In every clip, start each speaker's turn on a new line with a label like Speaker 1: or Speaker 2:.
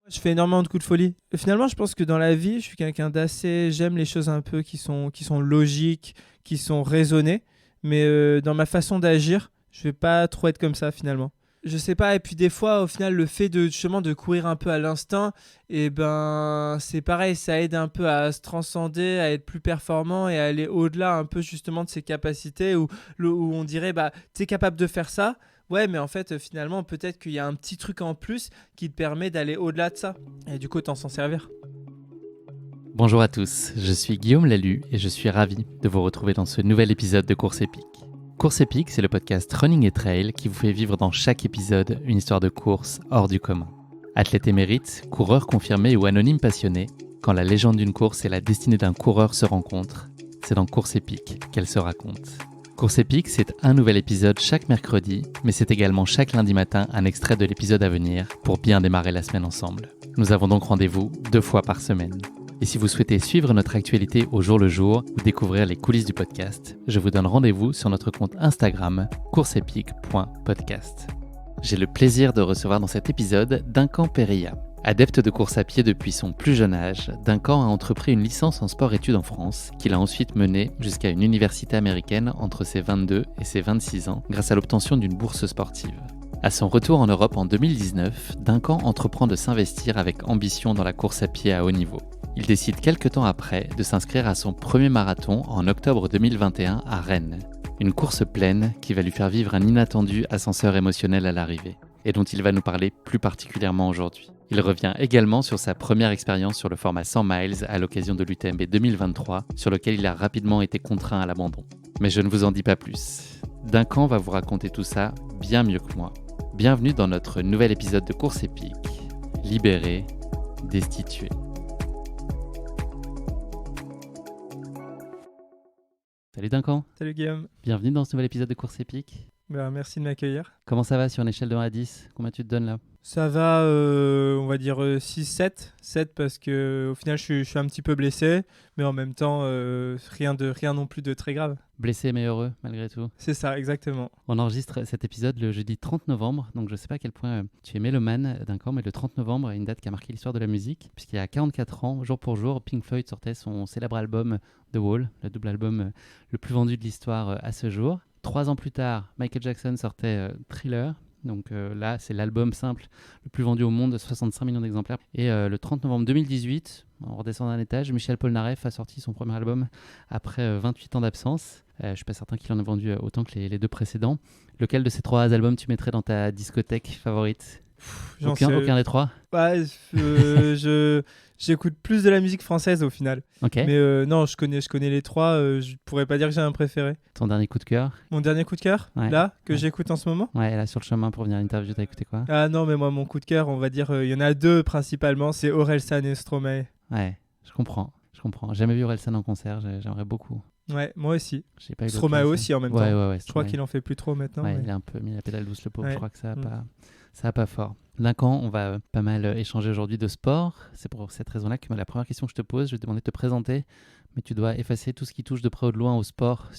Speaker 1: Je fais énormément de coups de folie. Finalement, je pense que dans la vie, je suis quelqu'un d'assez... J'aime les choses un peu qui sont logiques, qui sont raisonnées. Mais dans ma façon d'agir, je vais pas trop être comme ça finalement. Je sais pas, et puis des fois, au final, le fait de justement de courir un peu à l'instinct, et ben c'est pareil, ça aide un peu à se transcender, à être plus performant et à aller au-delà un peu justement de ses capacités où on dirait bah t'es capable de faire ça. Ouais, mais en fait, finalement, peut-être qu'il y a un petit truc en plus qui te permet d'aller au-delà de ça. Et du coup, t'en s'en servir.
Speaker 2: Bonjour à tous, je suis Guillaume Lalu et je suis ravi de vous retrouver dans ce nouvel épisode de Course Épique. Course Épique, c'est le podcast Running et Trail qui vous fait vivre dans chaque épisode une histoire de course hors du commun. Athlète émérite, coureur confirmé ou anonyme passionné, quand la légende d'une course et la destinée d'un coureur se rencontrent, c'est dans Course Épique qu'elle se raconte. Course Épique, c'est un nouvel épisode chaque mercredi, mais c'est également chaque lundi matin un extrait de l'épisode à venir pour bien démarrer la semaine ensemble. Nous avons donc rendez-vous 2 fois par semaine. Et si vous souhaitez suivre notre actualité au jour le jour ou découvrir les coulisses du podcast, je vous donne rendez-vous sur notre compte Instagram courseepique.podcast. J'ai le plaisir de recevoir dans cet épisode Duncan Perilla. Adepte de course à pied depuis son plus jeune âge, Duncan a entrepris une licence en sport-études en France, qu'il a ensuite menée jusqu'à une université américaine entre ses 22 et ses 26 ans, grâce à l'obtention d'une bourse sportive. À son retour en Europe en 2019, Duncan entreprend de s'investir avec ambition dans la course à pied à haut niveau. Il décide quelques temps après de s'inscrire à son premier marathon en octobre 2021 à Rennes. Une course pleine qui va lui faire vivre un inattendu ascenseur émotionnel à l'arrivée, et dont il va nous parler plus particulièrement aujourd'hui. Il revient également sur sa première expérience sur le format 100 miles à l'occasion de l'UTMB 2023, sur lequel il a rapidement été contraint à l'abandon. Mais je ne vous en dis pas plus. Duncan va vous raconter tout ça bien mieux que moi. Bienvenue dans notre nouvel épisode de Course Épique, libéré, destitué. Salut Duncan.
Speaker 1: Salut Guillaume.
Speaker 2: Bienvenue dans ce nouvel épisode de Course Épique.
Speaker 1: Merci de m'accueillir.
Speaker 2: Comment ça va sur une échelle de 1 à 10 ? Combien tu te donnes là ?
Speaker 1: Ça va, on va dire 6-7. 7 parce qu'au final, je suis un petit peu blessé, mais en même temps, rien non plus de très grave.
Speaker 2: Blessé mais heureux malgré tout.
Speaker 1: C'est ça, exactement.
Speaker 2: On enregistre cet épisode le jeudi 30 novembre, donc je ne sais pas à quel point tu es mélomane Duncan, mais le 30 novembre est une date qui a marqué l'histoire de la musique, puisqu'il y a 44 ans, jour pour jour, Pink Floyd sortait son célèbre album The Wall, le double album le plus vendu de l'histoire à ce jour. 3 ans plus tard, Michael Jackson sortait Thriller. Donc là, c'est l'album simple le plus vendu au monde, de 65 millions d'exemplaires. Et le 30 novembre 2018, en redescendant d'un étage, Michel Polnareff a sorti son premier album après 28 ans d'absence. Je ne suis pas certain qu'il en a vendu autant que les 2 précédents. Lequel de ces 3 albums tu mettrais dans ta discothèque favorite ? Aucun des 3 ?
Speaker 1: J'écoute plus de la musique française au final.
Speaker 2: Okay.
Speaker 1: Mais non, je connais les 3. Je pourrais pas dire que j'ai un préféré.
Speaker 2: Ton dernier coup de cœur ?
Speaker 1: Mon dernier coup de cœur, là, que j'écoute en ce moment ?
Speaker 2: Ouais, là sur le chemin pour venir à l'interview, t'as écouté quoi ?
Speaker 1: Ah non, mais moi, mon coup de cœur, on va dire, il y en a 2 principalement, c'est Orelsan et Stromae.
Speaker 2: Ouais, je comprends. J'ai jamais vu Orelsan en concert, j'aimerais beaucoup.
Speaker 1: Ouais, moi aussi.
Speaker 2: J'ai pas eu
Speaker 1: Stromae aussi en même temps.
Speaker 2: Ouais,
Speaker 1: je crois qu'il en fait plus trop maintenant.
Speaker 2: Ouais,
Speaker 1: mais...
Speaker 2: il a un peu mis la pédale douce le pauvre, je crois que ça a pas fort. Duncan, on va pas mal échanger aujourd'hui de sport. C'est pour cette raison-là que la première question que je te pose, je vais te demander de te présenter, mais tu dois effacer tout ce qui touche de près ou de loin au sport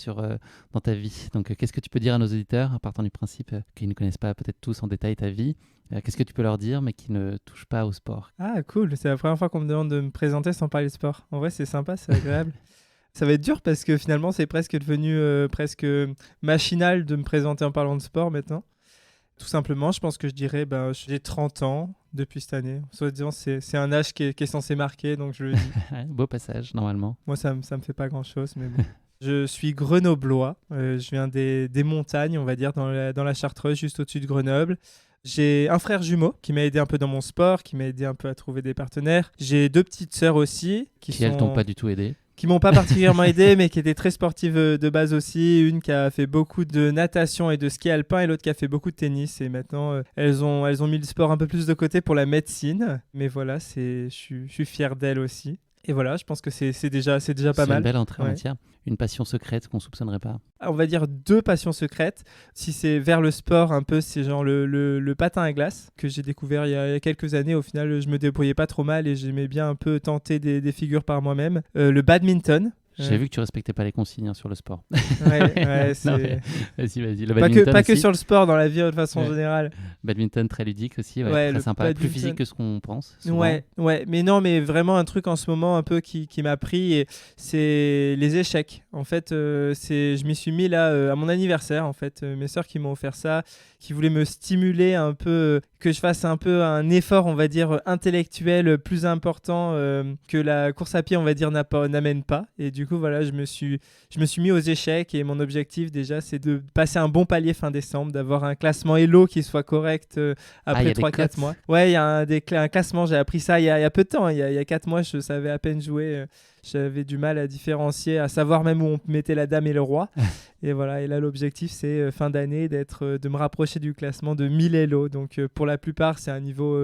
Speaker 2: dans ta vie. Donc, qu'est-ce que tu peux dire à nos auditeurs, en partant du principe qu'ils ne connaissent pas peut-être tous en détail ta vie ? Qu'est-ce que tu peux leur dire, mais qui ne touchent pas au sport ?
Speaker 1: Ah, cool. C'est la première fois qu'on me demande de me présenter sans parler de sport. En vrai, c'est sympa, c'est agréable. Ça va être dur parce que finalement, c'est presque devenu presque machinal de me présenter en parlant de sport maintenant. Tout simplement, je pense que je dirais, j'ai 30 ans depuis cette année. Soit disant, c'est un âge qui est censé marquer, donc je le dis.
Speaker 2: Beau passage, normalement.
Speaker 1: Moi, ça me fait pas grand-chose, mais bon. Je suis grenoblois. Je viens des montagnes, on va dire, dans la Chartreuse, juste au-dessus de Grenoble. J'ai un frère jumeau qui m'a aidé un peu dans mon sport, qui m'a aidé un peu à trouver des partenaires. J'ai 2 petites sœurs aussi.
Speaker 2: Elles t'ont pas du tout aidé ?
Speaker 1: Qui m'ont pas particulièrement aidé, mais qui étaient très sportives de base aussi. Une qui a fait beaucoup de natation et de ski alpin, et l'autre qui a fait beaucoup de tennis. Et maintenant, elles ont mis le sport un peu plus de côté pour la médecine. Mais voilà, je suis fier d'elles aussi. Et voilà, je pense que c'est déjà pas mal.
Speaker 2: C'est une belle entrée en matière. Une passion secrète qu'on ne soupçonnerait pas.
Speaker 1: On va dire 2 passions secrètes. Si c'est vers le sport, un peu, c'est genre le patin à glace que j'ai découvert il y a quelques années. Au final, je me débrouillais pas trop mal et j'aimais bien un peu tenter des figures par moi-même. Le badminton.
Speaker 2: J'ai vu que tu respectais pas les consignes sur le sport.
Speaker 1: Ouais,
Speaker 2: Non,
Speaker 1: c'est...
Speaker 2: mais vas-y. Le
Speaker 1: Pas
Speaker 2: badminton
Speaker 1: que
Speaker 2: aussi.
Speaker 1: sur le sport, dans la vie de façon
Speaker 2: Ouais.
Speaker 1: générale.
Speaker 2: Badminton très ludique aussi,
Speaker 1: Ouais,
Speaker 2: très
Speaker 1: le
Speaker 2: sympa, plus
Speaker 1: badminton.
Speaker 2: physique que ce qu'on pense souvent.
Speaker 1: Ouais, mais non, mais vraiment un truc en ce moment un peu qui m'a pris, et c'est les échecs. En fait, je m'y suis mis là à mon anniversaire. En fait, mes sœurs qui m'ont offert ça, qui voulaient me stimuler un peu, que je fasse un peu un effort, on va dire, intellectuel plus important que la course à pied, on va dire, n'amène pas. Et du coup, voilà, je me suis mis aux échecs, et mon objectif déjà, c'est de passer un bon palier fin décembre, d'avoir un classement Elo qui soit correct
Speaker 2: il y
Speaker 1: après
Speaker 2: a des
Speaker 1: 3-4
Speaker 2: cotes.
Speaker 1: mois. Ouais, il y a un classement, j'ai appris ça il y a peu de temps. Il y a 4 mois, je savais à peine jouer. J'avais du mal à différencier, à savoir même où on mettait la dame et le roi. Et voilà, et là, l'objectif, c'est fin d'année de me rapprocher du classement de 1000 Elo. Donc, pour la plupart, c'est un niveau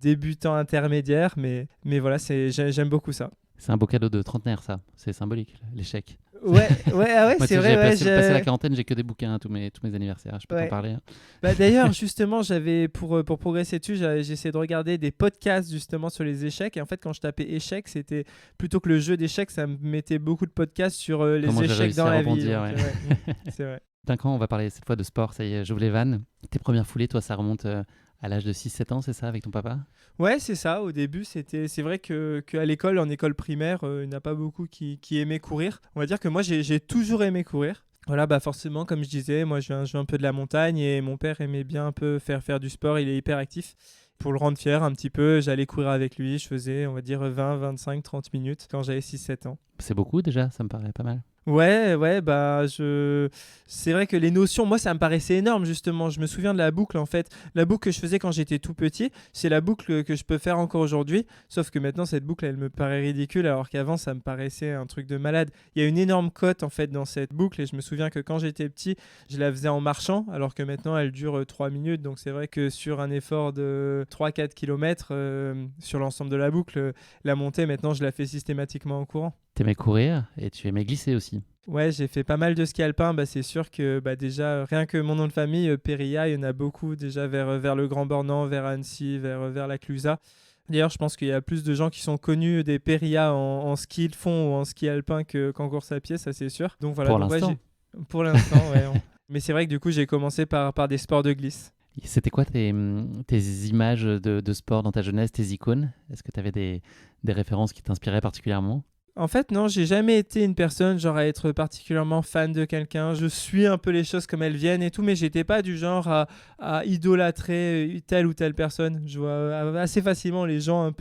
Speaker 1: débutant intermédiaire. Mais voilà, j'aime beaucoup ça.
Speaker 2: C'est un beau cadeau de trentenaire, ça. C'est symbolique, l'échec.
Speaker 1: Ouais, ah ouais,
Speaker 2: Moi,
Speaker 1: c'est
Speaker 2: tu sais,
Speaker 1: vrai.
Speaker 2: j'ai
Speaker 1: Ouais,
Speaker 2: passé la quarantaine, j'ai que des bouquins à tous mes anniversaires. Je peux
Speaker 1: Ouais.
Speaker 2: t'en parler.
Speaker 1: Bah, d'ailleurs, justement, j'avais pour progresser dessus, j'ai essayé de regarder des podcasts justement sur les échecs. Et en fait, quand je tapais échecs, c'était plutôt que le jeu d'échecs, ça me mettait beaucoup de podcasts sur les
Speaker 2: Comment j'ai
Speaker 1: échecs
Speaker 2: réussi
Speaker 1: dans
Speaker 2: à
Speaker 1: la vie.
Speaker 2: rebondir,
Speaker 1: Donc,
Speaker 2: ouais.
Speaker 1: c'est vrai.
Speaker 2: D'accord, on va parler cette fois de sport. Ça y est, j'ouvre les vannes. Tes premières foulées, toi, ça remonte à l'âge de 6-7 ans, c'est ça, avec ton papa?
Speaker 1: Ouais, c'est ça. Au début, c'est vrai qu'à l'école, en école primaire, il n'y en a pas beaucoup qui aimaient courir. On va dire que moi, j'ai toujours aimé courir. Voilà, bah forcément, comme je disais, moi, je viens un peu de la montagne, et mon père aimait bien un peu faire du sport. Il est hyper actif. Pour le rendre fier un petit peu, j'allais courir avec lui. Je faisais, on va dire, 20, 25, 30 minutes quand j'avais 6-7 ans.
Speaker 2: C'est beaucoup déjà, ça me paraît pas mal.
Speaker 1: Ouais, c'est vrai que les notions, moi, ça me paraissait énorme, justement. Je me souviens de la boucle, en fait. La boucle que je faisais quand j'étais tout petit, c'est la boucle que je peux faire encore aujourd'hui. Sauf que maintenant, cette boucle, elle me paraît ridicule, alors qu'avant, ça me paraissait un truc de malade. Il y a une énorme cote, en fait, dans cette boucle. Et je me souviens que quand j'étais petit, je la faisais en marchant, alors que maintenant, elle dure 3 minutes. Donc, c'est vrai que sur un effort de 3-4 km sur l'ensemble de la boucle, la montée, maintenant, je la fais systématiquement en courant.
Speaker 2: T'aimais courir et tu aimais glisser aussi.
Speaker 1: Ouais, j'ai fait pas mal de ski alpin. Bah, c'est sûr que déjà, rien que mon nom de famille, Périlla, il y en a beaucoup déjà vers le Grand Bornand, vers Annecy, vers la Clusaz. D'ailleurs, je pense qu'il y a plus de gens qui sont connus des Périllas en ski de fond ou en ski alpin qu'en course à pied, ça c'est sûr. Donc voilà.
Speaker 2: Pour
Speaker 1: donc,
Speaker 2: l'instant.
Speaker 1: Pour l'instant, ouais. Mais c'est vrai que du coup, j'ai commencé par des sports de glisse.
Speaker 2: C'était quoi tes images de sport dans ta jeunesse, tes icônes? Est-ce que tu avais des références qui t'inspiraient particulièrement?
Speaker 1: En fait, non, j'ai jamais été une personne genre à être particulièrement fan de quelqu'un. Je suis un peu les choses comme elles viennent et tout, mais j'étais pas du genre à idolâtrer telle ou telle personne. Je vois assez facilement les gens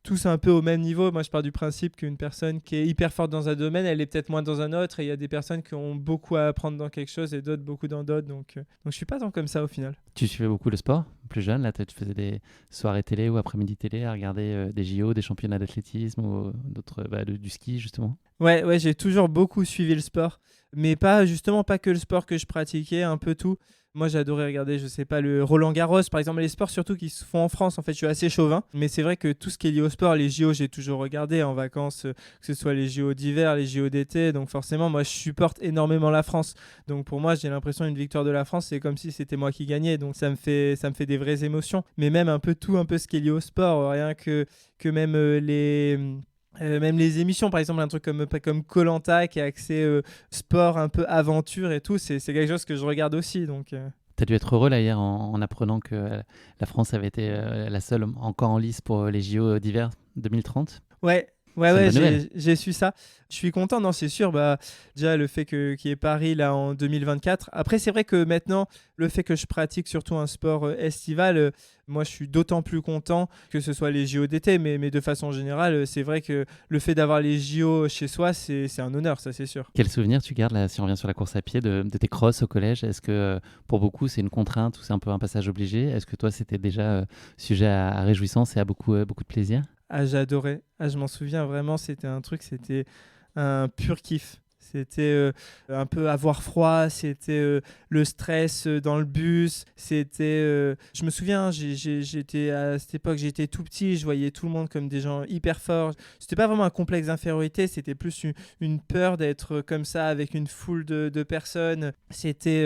Speaker 1: tous un peu au même niveau. Moi, je pars du principe qu'une personne qui est hyper forte dans un domaine, elle est peut-être moins dans un autre. Et il y a des personnes qui ont beaucoup à apprendre dans quelque chose et d'autres beaucoup dans d'autres. Donc je suis pas tant comme ça au final.
Speaker 2: Tu suivais beaucoup le sport plus jeune? Là, tu faisais des soirées télé ou après-midi télé à regarder des JO, des championnats d'athlétisme ou d'autres, du ski justement?
Speaker 1: Ouais, j'ai toujours beaucoup suivi le sport. Mais pas que le sport que je pratiquais, un peu tout. Moi, j'adorais regarder, je sais pas, le Roland-Garros, par exemple, les sports surtout qui se font en France. En fait, je suis assez chauvin. Mais c'est vrai que tout ce qui est lié au sport, les JO, j'ai toujours regardé en vacances, que ce soit les JO d'hiver, les JO d'été. Donc forcément, moi, je supporte énormément la France. Donc pour moi, j'ai l'impression une victoire de la France, c'est comme si c'était moi qui gagnais. Donc ça me fait des vraies émotions. Mais même un peu ce qui est lié au sport, rien que même même les émissions, par exemple, un truc comme Koh-Lanta qui est axé sport, un peu aventure et tout, c'est quelque chose que je regarde aussi. Donc,
Speaker 2: Tu as dû être heureux là hier en apprenant que la France avait été la seule encore en lice pour les JO d'hiver 2030.
Speaker 1: Ouais, j'ai su ça. Je suis content, non, c'est sûr. Bah, déjà, le fait qu'il y ait Paris là en 2024. Après, c'est vrai que maintenant, le fait que je pratique surtout un sport estival, moi, je suis d'autant plus content que ce soit les JO d'été. Mais de façon générale, c'est vrai que le fait d'avoir les JO chez soi, c'est un honneur, ça, c'est sûr.
Speaker 2: Quel souvenir tu gardes là, si on revient sur la course à pied, de tes crosses au collège? Est-ce que pour beaucoup, c'est une contrainte ou c'est un peu un passage obligé? Est-ce que toi, c'était déjà sujet à réjouissance et à beaucoup de plaisir?
Speaker 1: Ah, j'adorais. Ah, je m'en souviens vraiment, c'était un pur kiff. C'était un peu avoir froid, c'était le stress dans le bus, je me souviens, j'étais à cette époque, j'étais tout petit, je voyais tout le monde comme des gens hyper forts. C'était pas vraiment un complexe d'infériorité, c'était plus une peur d'être comme ça avec une foule de personnes. C'était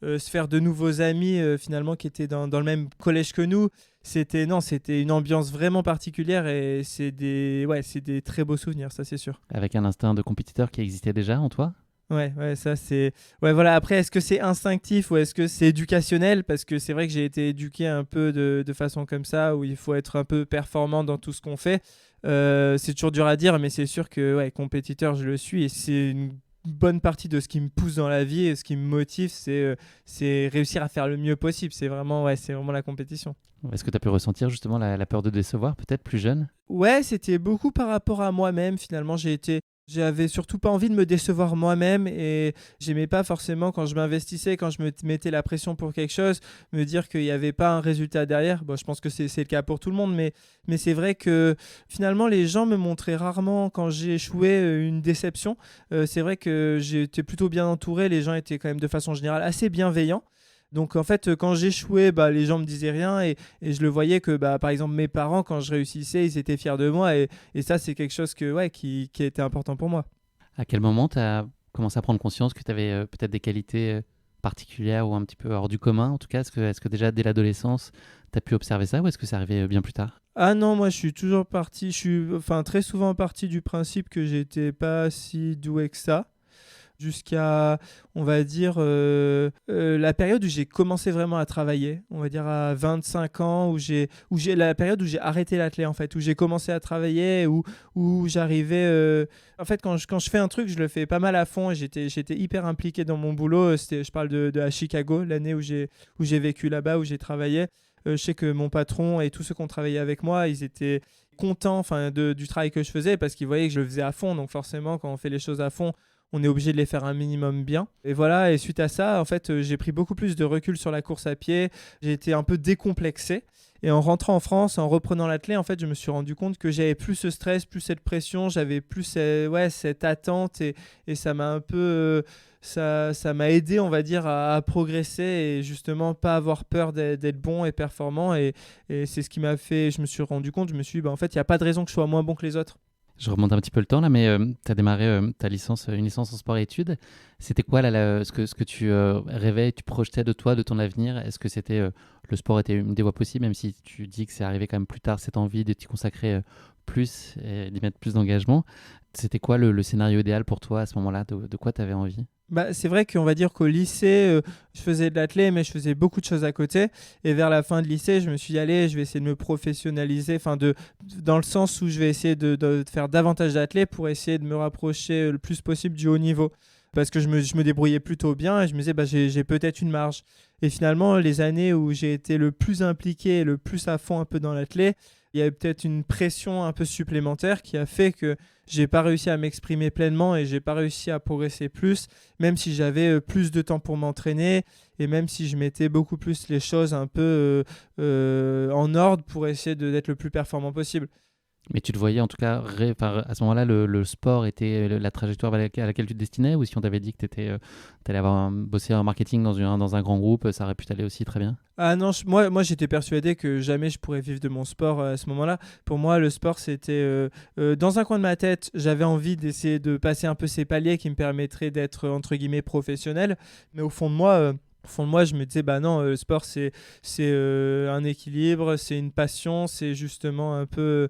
Speaker 1: se faire de nouveaux amis finalement qui étaient dans le même collège que nous. c'était une ambiance vraiment particulière et c'est des très beaux souvenirs, ça c'est sûr.
Speaker 2: Avec un instinct de compétiteur qui existait déjà en toi?
Speaker 1: Ouais, ça c'est. Ouais, voilà. Après, est-ce que c'est instinctif ou est-ce que c'est éducationnel? Parce que c'est vrai que j'ai été éduqué un peu de façon comme ça, où il faut être un peu performant dans tout ce qu'on fait. C'est toujours dur à dire, mais c'est sûr que compétiteur, je le suis et c'est une bonne partie de ce qui me pousse dans la vie et ce qui me motive, c'est réussir à faire le mieux possible. C'est vraiment la compétition.
Speaker 2: Est-ce que tu as pu ressentir justement la peur de décevoir, peut-être plus jeune?
Speaker 1: Ouais, c'était beaucoup par rapport à moi-même. Finalement, j'avais surtout pas envie de me décevoir moi-même et j'aimais pas forcément quand je m'investissais, quand je me mettais la pression pour quelque chose, me dire qu'il n'y avait pas un résultat derrière. Bon, je pense que c'est le cas pour tout le monde, mais c'est vrai que finalement les gens me montraient rarement quand j'ai échoué une déception. C'est vrai que j'étais plutôt bien entouré, les gens étaient quand même de façon générale assez bienveillants. Donc en fait, quand j'échouais, les gens me disaient rien et je le voyais que par exemple mes parents, quand je réussissais, ils étaient fiers de moi et ça c'est quelque chose qui était important pour moi.
Speaker 2: À quel moment tu as commencé à prendre conscience que tu avais peut-être des qualités particulières ou un petit peu hors du commun en tout cas? Est-ce que déjà dès l'adolescence, tu as pu observer ça ou est-ce que c'est arrivé bien plus tard?
Speaker 1: Ah non, moi je suis très souvent parti du principe que j'étais pas si doué que ça. Jusqu'à, on va dire, la période où j'ai commencé vraiment à travailler, on va dire à 25 ans, la période où j'ai arrêté l'athlé, en fait, où j'ai commencé à travailler, où j'arrivais... En fait, quand je fais un truc, je le fais pas mal à fond, et j'étais hyper impliqué dans mon boulot. Je parle de à Chicago, l'année où j'ai vécu là-bas, où j'ai travaillé. Je sais que mon patron et tous ceux qui ont travaillé avec moi, ils étaient contents du travail que je faisais parce qu'ils voyaient que je le faisais à fond. Donc forcément, quand on fait les choses à fond, on est obligé de les faire un minimum bien. Et voilà, et suite à ça, en fait, j'ai pris beaucoup plus de recul sur la course à pied. J'ai été un peu décomplexé. Et en rentrant en France, en reprenant l'athlé, en fait, je me suis rendu compte que j'avais plus ce stress, plus cette pression, j'avais plus cette attente et ça m'a un peu... ça m'a aidé, on va dire, à progresser et justement pas avoir peur d'être bon et performant. Et c'est ce qui m'a fait... Je me suis rendu compte, je me suis dit, en fait, il n'y a pas de raison que je sois moins bon que les autres.
Speaker 2: Je remonte un petit peu le temps là, mais tu as démarré ta licence, une licence en sport et études. C'était quoi là, ce que tu rêvais, tu projetais de toi, de ton avenir? Est-ce que c'était le sport était une des voies possibles, même si tu dis que c'est arrivé quand même plus tard, cette envie de t'y consacrer plus et d'y mettre plus d'engagement? C'était quoi le scénario idéal pour toi à ce moment-là? De quoi tu avais envie?
Speaker 1: C'est vrai qu'on va dire qu'au lycée, je faisais de l'athlé, mais je faisais beaucoup de choses à côté. Et vers la fin de lycée, je me suis dit, allez, je vais essayer de me professionnaliser, dans le sens où je vais essayer de faire davantage d'athlé pour essayer de me rapprocher le plus possible du haut niveau. Parce que je me débrouillais plutôt bien et je me disais, j'ai peut-être une marge. Et finalement, les années où j'ai été le plus impliqué, le plus à fond un peu dans l'athlé, il y avait peut-être une pression un peu supplémentaire qui a fait que j'ai pas réussi à m'exprimer pleinement et j'ai pas réussi à progresser plus, même si j'avais plus de temps pour m'entraîner et même si je mettais beaucoup plus les choses un peu en ordre pour essayer d'être le plus performant possible.
Speaker 2: Mais tu te voyais en tout cas, à ce moment-là, le sport était la trajectoire à laquelle tu te destinais, ou si on t'avait dit que tu allais bosser en marketing dans un grand groupe, ça aurait pu t'aller aussi très bien?
Speaker 1: Ah non, moi j'étais persuadé que jamais je pourrais vivre de mon sport à ce moment-là. Pour moi, le sport, c'était... dans un coin de ma tête, j'avais envie d'essayer de passer un peu ces paliers qui me permettraient d'être, entre guillemets, professionnel. Mais au fond de moi, je me disais, non, le sport, c'est un équilibre, c'est une passion, c'est justement un peu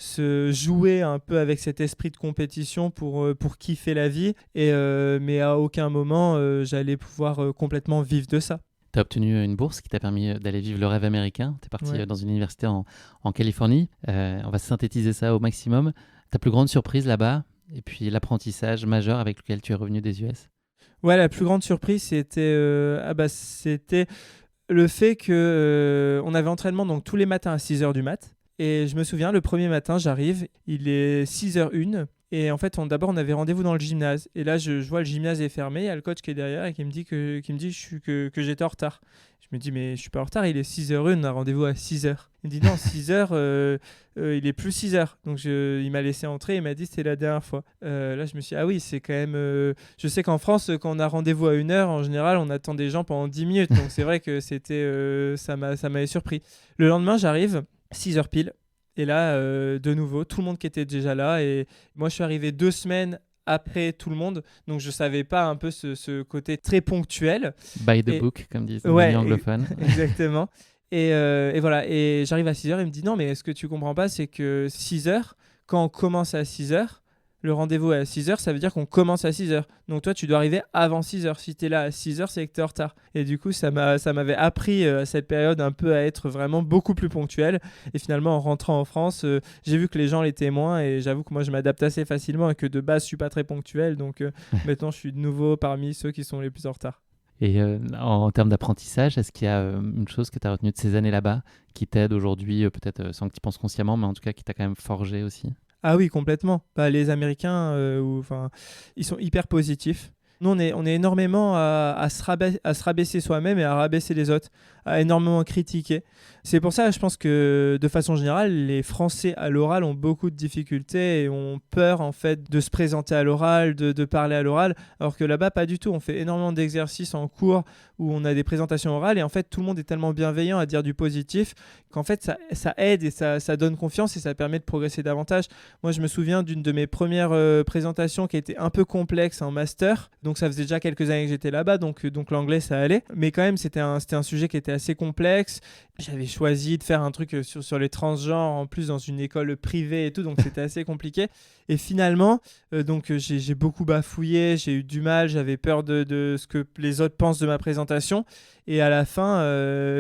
Speaker 1: se jouer un peu avec cet esprit de compétition pour kiffer la vie. Mais à aucun moment, j'allais pouvoir complètement vivre de ça.
Speaker 2: Tu as obtenu une bourse qui t'a permis d'aller vivre le rêve américain. Tu es parti
Speaker 1: Ouais.
Speaker 2: dans une université en Californie. On va synthétiser ça au maximum. Ta plus grande surprise là-bas, et puis l'apprentissage majeur avec lequel tu es revenu des US?
Speaker 1: Ouais, la plus grande surprise, c'était le fait que on avait entraînement donc tous les matins à 6h du mat. Et je me souviens, le premier matin, j'arrive, il est 6h01. Et en fait, d'abord, on avait rendez-vous dans le gymnase. Et là, je vois le gymnase est fermé. Il y a le coach qui est derrière et qui me dit que que j'étais en retard. Je me dis, mais je suis pas en retard, il est 6h01, on a rendez-vous à 6h. Il me dit, non, 6h, il est plus 6h. Donc, il m'a laissé entrer, il m'a dit, c'était la dernière fois. Là, je me suis dit, ah oui, c'est quand même... Je sais qu'en France, quand on a rendez-vous à 1h, en général, on attend des gens pendant 10 minutes. Donc, c'est vrai que ça m'avait surpris. Le lendemain, j'arrive, 6h pile. Et là, de nouveau, tout le monde qui était déjà là. Et moi, je suis arrivé 2 semaines après tout le monde. Donc, je ne savais pas un peu ce côté très ponctuel.
Speaker 2: By the book, comme disent les
Speaker 1: Ouais,
Speaker 2: anglophones.
Speaker 1: exactement. Et voilà, et j'arrive à 6h, il me dit non, mais ce que tu comprends pas, c'est que 6h, quand on commence à 6h, le rendez-vous est à 6h, ça veut dire qu'on commence à 6h. Donc toi, tu dois arriver avant 6h. Si tu es là à 6h, c'est que tu es en retard. Et du coup, ça m'avait appris à cette période un peu à être vraiment beaucoup plus ponctuel. Et finalement, en rentrant en France, j'ai vu que les gens l'étaient moins. Et j'avoue que moi, je m'adapte assez facilement et que de base, je suis pas très ponctuel. Donc maintenant, je suis de nouveau parmi ceux qui sont les plus en retard.
Speaker 2: Et en termes d'apprentissage, est-ce qu'il y a une chose que tu as retenue de ces années là-bas qui t'aide aujourd'hui, peut-être sans que tu y penses consciemment, mais en tout cas qui t'a quand même forgé aussi?
Speaker 1: Ah oui, complètement. Bah, les Américains, ils sont hyper positifs. Nous, on est énormément à se rabaisser soi-même et à rabaisser les autres, à énormément critiquer. C'est pour ça, je pense que de façon générale, les Français à l'oral ont beaucoup de difficultés et ont peur en fait de se présenter à l'oral, de parler à l'oral, alors que là-bas, pas du tout. On fait énormément d'exercices en cours où on a des présentations orales et en fait, tout le monde est tellement bienveillant à dire du positif qu'en fait, ça aide et ça donne confiance et ça permet de progresser davantage. Moi, je me souviens d'une de mes premières présentations qui était un peu complexe en master. Donc, ça faisait déjà quelques années que j'étais là-bas, donc l'anglais, ça allait. Mais quand même, c'était un sujet qui était assez complexe. J'avais choisi de faire un truc sur les transgenres, en plus dans une école privée et tout, donc c'était assez compliqué. Et finalement, j'ai beaucoup bafouillé, j'ai eu du mal, j'avais peur de ce que les autres pensent de ma présentation. Et à la fin,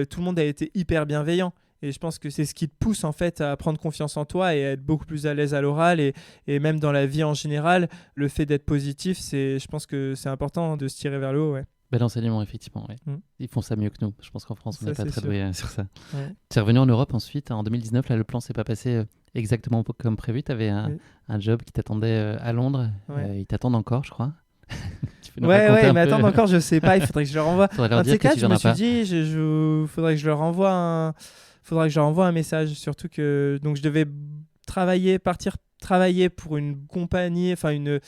Speaker 1: tout le monde a été hyper bienveillant. Et je pense que c'est ce qui te pousse en fait à prendre confiance en toi et à être beaucoup plus à l'aise à l'oral et même dans la vie en général, le fait d'être positif, je pense que c'est important de se tirer vers le haut. Ouais.
Speaker 2: Bel enseignement, effectivement. Ouais. Ils font ça mieux que nous. Je pense qu'en France, on n'est pas très doué sur ça.
Speaker 1: Ouais.
Speaker 2: Tu es revenu en Europe ensuite, en 2019. Là, le plan s'est pas passé exactement comme prévu. Tu avais un job qui t'attendait à Londres.
Speaker 1: Ouais.
Speaker 2: Ils t'attendent encore, je crois.
Speaker 1: Ouais, mais attends, encore, je sais pas. Il faudrait que je leur envoie.
Speaker 2: Faudrait leur dire que tu
Speaker 1: je me
Speaker 2: viendras
Speaker 1: suis
Speaker 2: pas.
Speaker 1: dit, faudrait que je leur envoie un message. Surtout que donc je devais partir travailler pour une compagnie, enfin une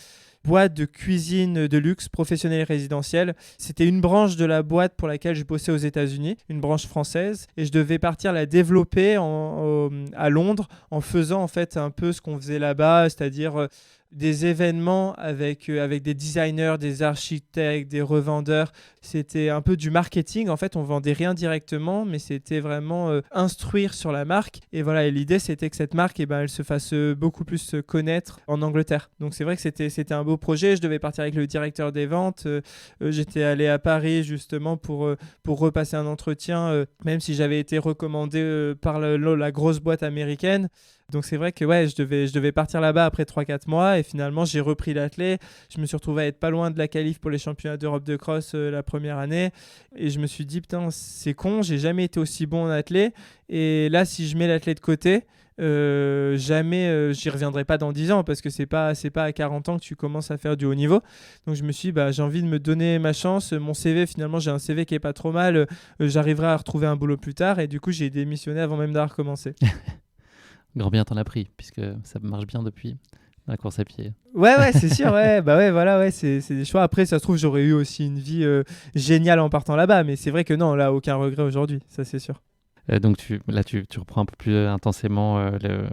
Speaker 1: boîte de cuisine de luxe professionnelle et résidentielle. C'était une branche de la boîte pour laquelle je bossais aux États-Unis, une branche française, et je devais partir la développer à Londres en faisant en fait un peu ce qu'on faisait là-bas, c'est-à-dire des événements avec des designers, des architectes, des revendeurs. C'était un peu du marketing. En fait, on vendait rien directement, mais c'était vraiment instruire sur la marque. Et voilà, et l'idée, c'était que cette marque, elle se fasse beaucoup plus connaître en Angleterre. Donc, c'est vrai que c'était un beau projet. Je devais partir avec le directeur des ventes. J'étais allé à Paris, justement, pour repasser un entretien, même si j'avais été recommandé par la grosse boîte américaine. Donc c'est vrai que je devais partir là-bas après 3-4 mois et finalement j'ai repris l'athlé. Je me suis retrouvé à être pas loin de la qualif pour les championnats d'Europe de cross la première année et je me suis dit putain c'est con, j'ai jamais été aussi bon en athlé et là si je mets l'athlé de côté, jamais j'y reviendrai pas dans 10 ans parce que c'est pas à 40 ans que tu commences à faire du haut niveau. Donc je me suis dit j'ai envie de me donner ma chance. Mon CV finalement j'ai un CV qui est pas trop mal, j'arriverai à retrouver un boulot plus tard et du coup j'ai démissionné avant même d'avoir commencé.
Speaker 2: Grand bien t'en as pris, puisque ça marche bien depuis la course à pied.
Speaker 1: Ouais, c'est sûr, c'est des choix. Après, ça se trouve, j'aurais eu aussi une vie géniale en partant là-bas, mais c'est vrai que non, là, aucun regret aujourd'hui, ça c'est sûr.
Speaker 2: Donc tu reprends un peu plus intensément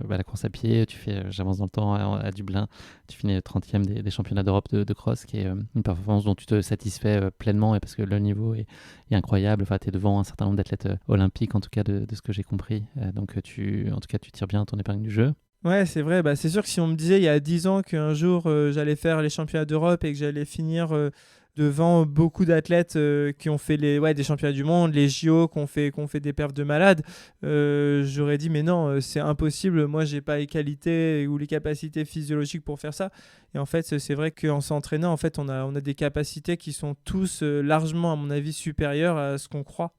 Speaker 2: la course à pied, tu fais, j'avance dans le temps, à Dublin, tu finis 30e des championnats d'Europe de cross, qui est une performance dont tu te satisfais pleinement, et parce que le niveau est incroyable, enfin, tu es devant un certain nombre d'athlètes olympiques, en tout cas de ce que j'ai compris, donc tu tires bien ton épingle du jeu.
Speaker 1: Ouais, c'est vrai, c'est sûr que si on me disait il y a 10 ans qu'un jour j'allais faire les championnats d'Europe et que j'allais finir devant beaucoup d'athlètes qui ont fait des championnats du monde, les JO, qui ont fait des perfs de malades, j'aurais dit mais non, c'est impossible, moi j'ai pas les qualités ou les capacités physiologiques pour faire ça. Et en fait, c'est vrai qu'en s'entraînant, en fait, on a des capacités qui sont tous largement, à mon avis, supérieures à ce qu'on croit.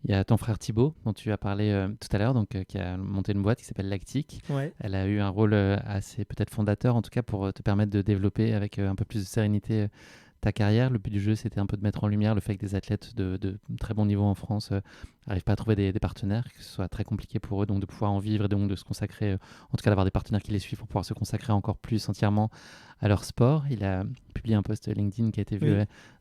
Speaker 2: Il y a ton frère Thibaut, dont tu as parlé tout à l'heure, qui a monté une boîte qui s'appelle Lactique.
Speaker 1: Ouais.
Speaker 2: Elle a eu un rôle assez peut-être fondateur, en tout cas pour te permettre de développer avec un peu plus de sérénité ta carrière. Le but du jeu, c'était un peu de mettre en lumière le fait que des athlètes de très bon niveau en France n'arrivent pas à trouver des partenaires, que ce soit très compliqué pour eux, donc de pouvoir en vivre et donc de se consacrer, en tout cas d'avoir des partenaires qui les suivent pour pouvoir se consacrer encore plus entièrement à leur sport. Il a publié un post LinkedIn qui a été vu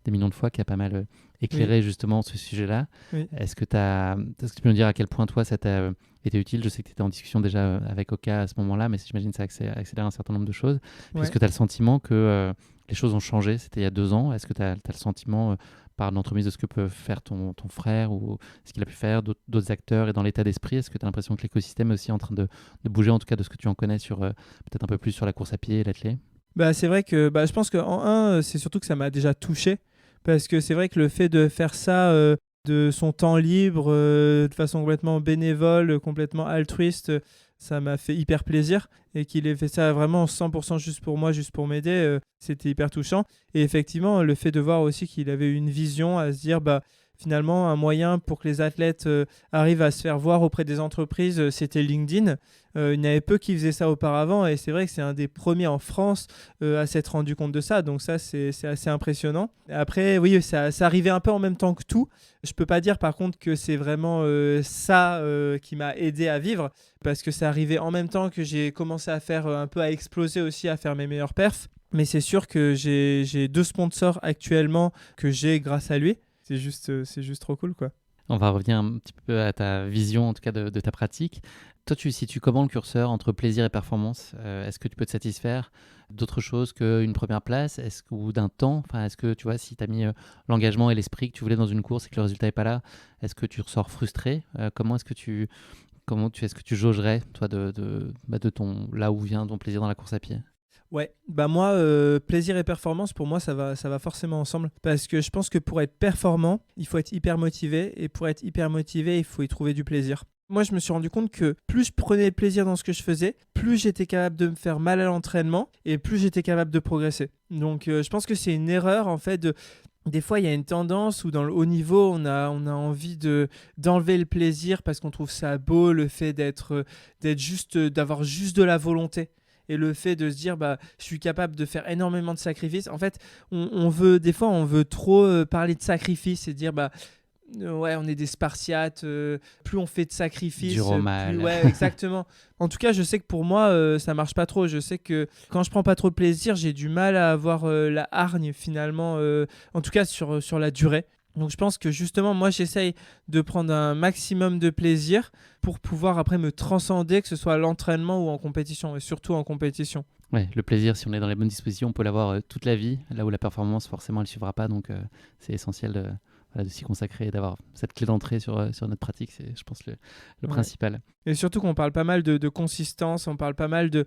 Speaker 2: des millions de fois, qui a pas mal éclairé justement ce sujet-là. Oui. Est-ce que tu peux nous dire à quel point toi ça t'a été utile? Je sais que tu étais en discussion déjà avec Oka à ce moment-là, mais j'imagine que ça accélère un certain nombre de choses. Est-ce que tu as le sentiment que les choses ont changé? C'était il y a 2 ans. Est-ce que tu as le sentiment par l'entremise de ce que peut faire ton frère ou ce qu'il a pu faire, d'autres acteurs et dans l'état d'esprit? Est-ce que tu as l'impression que l'écosystème est aussi en train de bouger, en tout cas de ce que tu en connais sur peut-être un peu plus sur la course à pied et l'athlé?
Speaker 1: Bah, c'est vrai que je pense qu'en un, c'est surtout que ça m'a déjà touché. Parce que c'est vrai que le fait de faire ça de son temps libre, de façon complètement bénévole, complètement altruiste, ça m'a fait hyper plaisir. Et qu'il ait fait ça vraiment 100% juste pour moi, juste pour m'aider, c'était hyper touchant. Et effectivement, le fait de voir aussi qu'il avait une vision à se dire, finalement, un moyen pour que les athlètes arrivent à se faire voir auprès des entreprises, c'était LinkedIn. Il y en avait peu qui faisaient ça auparavant et c'est vrai que c'est un des premiers en France à s'être rendu compte de ça. Donc ça, c'est assez impressionnant. Après, oui, ça arrivait un peu en même temps que tout. Je peux pas dire par contre que c'est vraiment ça qui m'a aidé à vivre parce que ça arrivait en même temps que j'ai commencé à faire un peu à exploser aussi, à faire mes meilleurs perfs. Mais c'est sûr que j'ai 2 sponsors actuellement que j'ai grâce à lui. C'est juste trop cool, quoi.
Speaker 2: On va revenir un petit peu à ta vision, en tout cas de ta pratique. Toi, tu situes comment le curseur entre plaisir et performance? Est-ce que tu peux te satisfaire d'autre chose qu'une première place ou d'un temps? Est-ce que tu vois, si tu as mis l'engagement et l'esprit que tu voulais dans une course et que le résultat n'est pas là, est-ce que tu ressors frustré? Est-ce que tu jaugerais, toi, de ton, là où vient ton plaisir dans la course à pied?
Speaker 1: Ouais, moi, plaisir et performance, pour moi, ça va forcément ensemble. Parce que je pense que pour être performant, il faut être hyper motivé. Et pour être hyper motivé, il faut y trouver du plaisir. Moi, je me suis rendu compte que plus je prenais plaisir dans ce que je faisais, plus j'étais capable de me faire mal à l'entraînement et plus j'étais capable de progresser. Donc, je pense que c'est une erreur, en fait, des fois, il y a une tendance où dans le haut niveau, on a envie d'enlever le plaisir parce qu'on trouve ça beau, le fait d'avoir juste de la volonté. Et le fait de se dire, je suis capable de faire énormément de sacrifices. En fait, des fois, on veut trop parler de sacrifices et dire, ouais, on est des Spartiates, plus on fait de sacrifices,
Speaker 2: Dur au mal.
Speaker 1: Ouais, exactement. En tout cas, je sais que pour moi, ça marche pas trop. Je sais que quand je prends pas trop de plaisir, j'ai du mal à avoir la hargne finalement, en tout cas sur la durée. Donc je pense que justement, moi, j'essaye de prendre un maximum de plaisir pour pouvoir après me transcender, que ce soit à l'entraînement ou en compétition, et surtout en compétition.
Speaker 2: Ouais, le plaisir, si on est dans les bonnes dispositions, on peut l'avoir toute la vie, là où la performance, forcément, elle ne suivra pas. Donc c'est essentiel de s'y consacrer et d'avoir cette clé d'entrée sur notre pratique. C'est, je pense, le principal.
Speaker 1: Et surtout qu'on parle pas mal de consistance, on parle pas mal de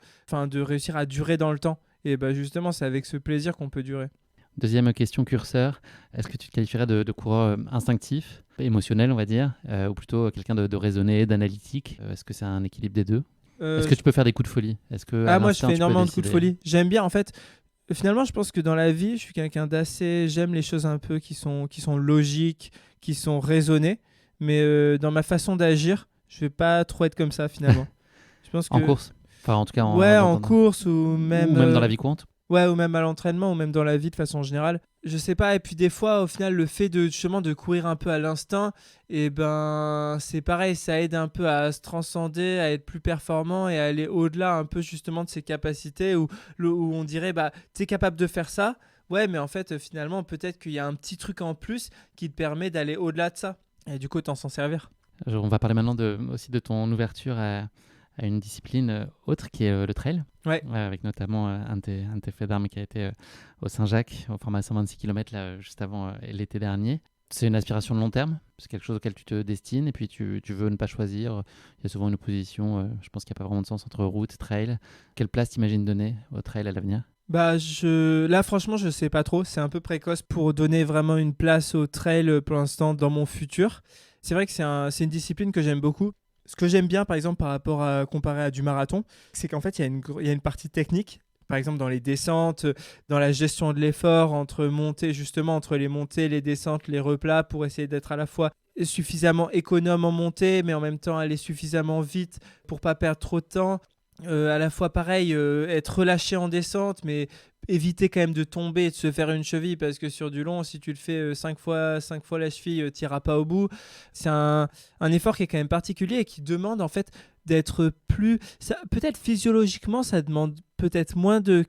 Speaker 1: réussir à durer dans le temps. Et justement, c'est avec ce plaisir qu'on peut durer.
Speaker 2: Deuxième question curseur, est-ce que tu te qualifierais de coureur instinctif, émotionnel on va dire, ou plutôt quelqu'un de raisonné, d'analytique? Est-ce que c'est un équilibre des deux? Est-ce que tu peux faire des coups de folie?
Speaker 1: Moi je fais énormément de coups de folie. J'aime bien en fait. Finalement je pense que dans la vie je suis quelqu'un d'assez... J'aime les choses un peu qui sont logiques, qui sont raisonnées. Mais dans ma façon d'agir, je vais pas trop être comme ça finalement. Je pense que...
Speaker 2: En course? Enfin en tout cas
Speaker 1: en course ou même
Speaker 2: dans la vie courante?
Speaker 1: Ouais, ou même à l'entraînement, ou même dans la vie de façon générale. Je sais pas, et puis des fois, au final, le fait de courir un peu à l'instinct, c'est pareil, ça aide un peu à se transcender, à être plus performant et à aller au-delà un peu justement de ses capacités, où on dirait, t'es capable de faire ça, ouais, mais en fait, finalement, peut-être qu'il y a un petit truc en plus qui te permet d'aller au-delà de ça, et du coup, t'en s'en servir.
Speaker 2: On va parler maintenant aussi de ton ouverture à une discipline autre qui est le trail, avec notamment un de tes faits d'armes qui a été au Saint-Jacques, au format 126 km là, juste avant l'été dernier. C'est une aspiration de long terme, c'est quelque chose auquel tu te destines et puis tu veux ne pas choisir. Il y a souvent une opposition, je pense qu'il n'y a pas vraiment de sens entre route, trail. Quelle place t'imagines donner au trail à l'avenir?
Speaker 1: Là franchement je sais pas trop, c'est un peu précoce pour donner vraiment une place au trail pour l'instant dans mon futur. C'est vrai que c'est une discipline que j'aime beaucoup. Ce que j'aime bien, par exemple, par rapport à comparer à du marathon, c'est qu'en fait, il y a une partie technique. Par exemple, dans les descentes, dans la gestion de l'effort, entre les montées, les descentes, les replats, pour essayer d'être à la fois suffisamment économe en montée, mais en même temps aller suffisamment vite pour pas perdre trop de temps. À la fois, pareil, être relâché en descente, mais éviter quand même de tomber et de se faire une cheville, parce que sur du long, si tu le fais 5 fois la cheville, tu n'iras pas au bout. C'est un effort qui est quand même particulier et qui demande en fait d'être plus... peut-être physiologiquement, ça demande peut-être moins de...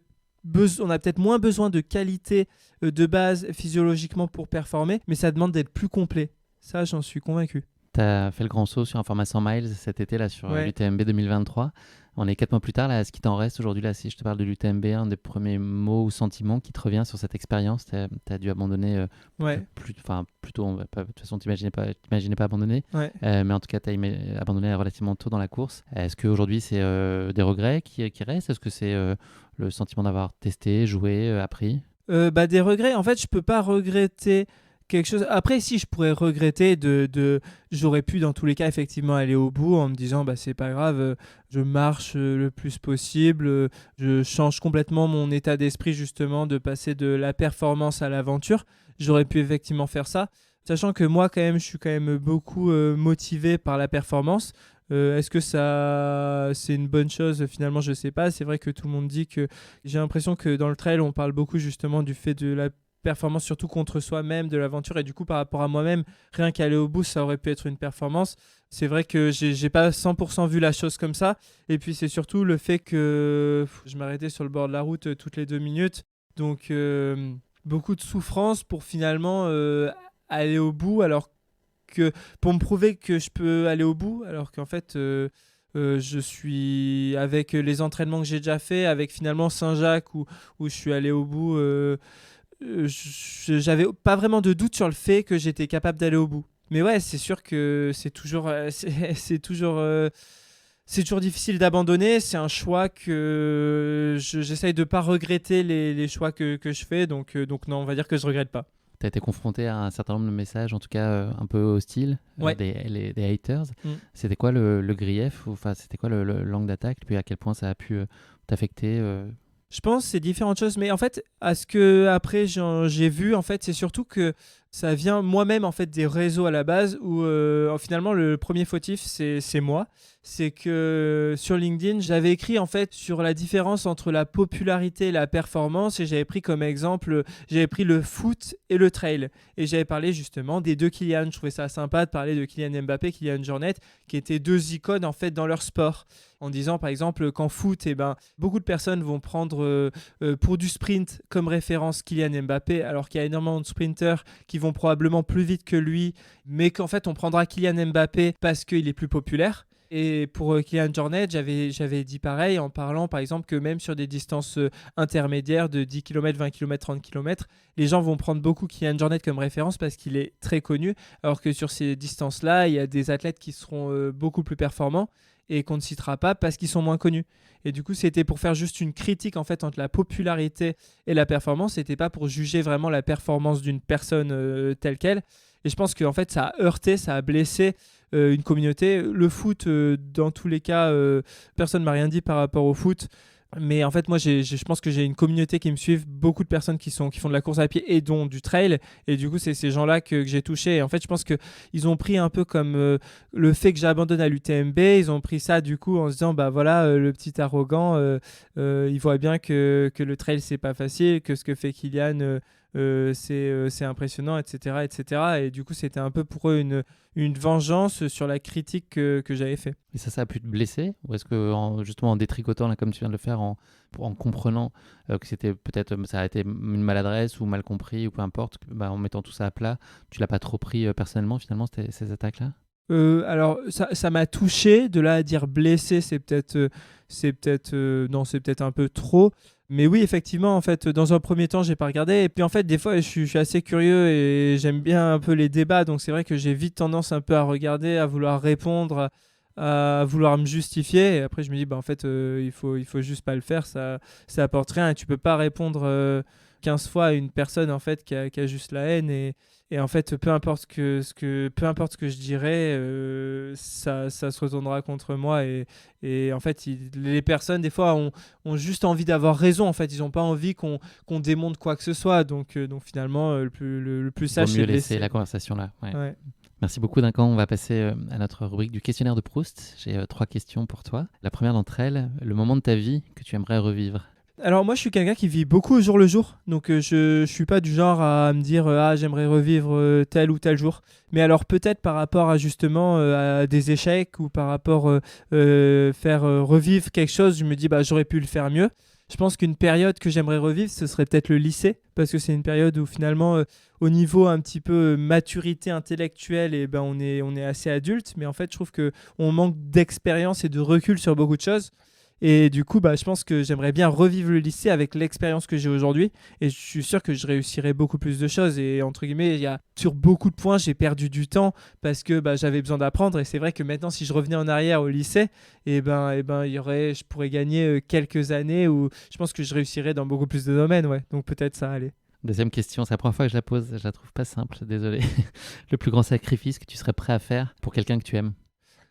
Speaker 1: On a peut-être moins besoin de qualité de base physiologiquement pour performer, mais ça demande d'être plus complet. Ça, j'en suis convaincu.
Speaker 2: Tu as fait le grand saut sur un format 100 miles cet été là, sur
Speaker 1: Ouais.
Speaker 2: l'UTMB 2023. On est 4 mois plus tard. Là, ce qui t'en reste aujourd'hui, là, si je te parle de l'UTMB, un des premiers mots ou sentiments qui te revient sur cette expérience, tu as dû abandonner
Speaker 1: Ouais.
Speaker 2: plutôt, de toute façon, tu n'imaginais pas abandonner.
Speaker 1: Ouais.
Speaker 2: Mais en tout cas, tu as abandonné relativement tôt dans la course. Est-ce qu'aujourd'hui, c'est des regrets qui restent? Est-ce que c'est le sentiment d'avoir testé, joué, appris?
Speaker 1: Des regrets, en fait, je peux pas regretter quelque chose. Après, si je pourrais regretter j'aurais pu dans tous les cas effectivement aller au bout en me disant bah c'est pas grave, je marche le plus possible, je change complètement mon état d'esprit justement de passer de la performance à l'aventure. J'aurais pu effectivement faire ça, sachant que moi quand même je suis quand même beaucoup motivé par la performance. Est-ce que ça c'est une bonne chose? Finalement je sais pas. C'est vrai que tout le monde dit que j'ai l'impression que dans le trail on parle beaucoup justement du fait de la performance surtout contre soi-même, de l'aventure, et du coup par rapport à moi-même, rien qu'aller au bout ça aurait pu être une performance. C'est vrai que j'ai pas 100% vu la chose comme ça, et puis c'est surtout le fait que je m'arrêtais sur le bord de la route toutes les 2 minutes, donc beaucoup de souffrance pour finalement aller au bout, alors que pour me prouver que je peux aller au bout, alors qu'en fait je suis avec les entraînements que j'ai déjà fait, avec finalement Saint-Jacques où je suis allé au bout, j'avais pas vraiment de doute sur le fait que j'étais capable d'aller au bout. Mais ouais, c'est sûr que c'est toujours difficile d'abandonner. C'est un choix que j'essaye de pas regretter les choix que je fais. Donc non, on va dire que je regrette pas.
Speaker 2: Tu as été confronté à un certain nombre de messages, en tout cas un peu hostiles,
Speaker 1: Ouais.
Speaker 2: des haters. C'était quoi le grief, enfin, c'était quoi l'angle d'attaque, puis à quel point ça a pu t'affecter
Speaker 1: Je pense que c'est différentes choses, mais en fait, à ce que après j'ai vu, en fait, c'est surtout que ça vient moi-même en fait des réseaux à la base où finalement le premier fautif c'est moi. C'est que sur LinkedIn, j'avais écrit en fait sur la différence entre la popularité et la performance, et j'avais pris comme exemple, j'avais pris le foot et le trail, et j'avais parlé justement des deux Kylian. Je trouvais ça sympa de parler de Kylian Mbappé, Kylian Jornet, qui étaient deux icônes en fait dans leur sport. En disant par exemple qu'en foot, beaucoup de personnes vont prendre pour du sprint comme référence Kylian Mbappé, alors qu'il y a énormément de sprinters qui vont probablement plus vite que lui, mais qu'en fait on prendra Kylian Mbappé parce qu'il est plus populaire. Et pour Kylian Jornet, j'avais dit pareil en parlant par exemple que même sur des distances intermédiaires de 10 km, 20 km, 30 km, les gens vont prendre beaucoup Kylian Jornet comme référence parce qu'il est très connu, alors que sur ces distances-là, il y a des athlètes qui seront beaucoup plus performants et qu'on ne citera pas parce qu'ils sont moins connus. Et du coup, c'était pour faire juste une critique en fait entre la popularité et la performance. C'était pas pour juger vraiment la performance d'une personne telle qu'elle. Et je pense que en fait, ça a heurté, ça a blessé une communauté. Le foot, dans tous les cas, personne m'a rien dit par rapport au foot. Mais en fait, moi, je pense que j'ai une communauté qui me suivent, beaucoup de personnes qui font de la course à pied et dont du trail. Et du coup, c'est ces gens-là que j'ai touchés. Et en fait, je pense qu'ils ont pris un peu comme le fait que j'abandonne à l'UTMB. Ils ont pris ça du coup en se disant, bah voilà, le petit arrogant, il voit bien que le trail, c'est pas facile, que ce que fait Kylian, c'est impressionnant, etc., etc. Et du coup, c'était un peu pour eux une vengeance sur la critique que j'avais fait.
Speaker 2: Et ça a pu te blesser? Ou est-ce que justement en détricotant, là, comme tu viens de le faire, en comprenant que c'était peut-être ça a été une maladresse ou mal compris ou peu importe, en mettant tout ça à plat, tu l'as pas trop pris personnellement finalement ces attaques-là?
Speaker 1: Alors ça m'a touché. De là à dire blessé, c'est peut-être non, c'est peut-être un peu trop. Mais oui, effectivement, en fait, dans un premier temps, j'ai pas regardé. Et puis en fait, des fois, je suis assez curieux et j'aime bien un peu les débats. Donc c'est vrai que j'ai vite tendance un peu à regarder, à vouloir répondre, à vouloir me justifier. Et après, je me dis, bah en fait, il faut juste pas le faire. Ça apporte rien. Et tu peux pas répondre 15 fois à une personne en fait qui a juste la haine. Et en fait, peu importe peu importe ce que je dirais, ça se retournera contre moi. Et en fait, les personnes, des fois, ont juste envie d'avoir raison. En fait, ils n'ont pas envie qu'on démonte quoi que ce soit. Donc finalement, le plus sage,
Speaker 2: Vaut
Speaker 1: c'est
Speaker 2: mieux
Speaker 1: de
Speaker 2: laisser
Speaker 1: laisser.
Speaker 2: la conversation là. Ouais.
Speaker 1: Ouais.
Speaker 2: Merci beaucoup, Duncan. On va passer à notre rubrique du questionnaire de Proust. J'ai 3 questions pour toi. La première d'entre elles, le moment de ta vie que tu aimerais revivre.
Speaker 1: Alors moi je suis quelqu'un qui vit beaucoup au jour le jour, donc je suis pas du genre à me dire j'aimerais revivre tel ou tel jour, mais alors peut-être par rapport à justement à des échecs ou par rapport faire revivre quelque chose, je me dis j'aurais pu le faire mieux. Je pense qu'une période que j'aimerais revivre, ce serait peut-être le lycée, parce que c'est une période où finalement, au niveau un petit peu maturité intellectuelle, et ben on est assez adulte, mais en fait, je trouve qu'on manque d'expérience et de recul sur beaucoup de choses. Et du coup, je pense que j'aimerais bien revivre le lycée avec l'expérience que j'ai aujourd'hui. Et je suis sûr que je réussirais beaucoup plus de choses. Et entre guillemets, sur beaucoup de points, j'ai perdu du temps parce que j'avais besoin d'apprendre. Et c'est vrai que maintenant, si je revenais en arrière au lycée, je pourrais gagner quelques années où je pense que je réussirais dans beaucoup plus de domaines. Ouais. Donc peut-être ça, allez.
Speaker 2: Deuxième question, c'est la première fois que je la pose, je la trouve pas simple, désolé. Le plus grand sacrifice que tu serais prêt à faire pour quelqu'un que tu aimes?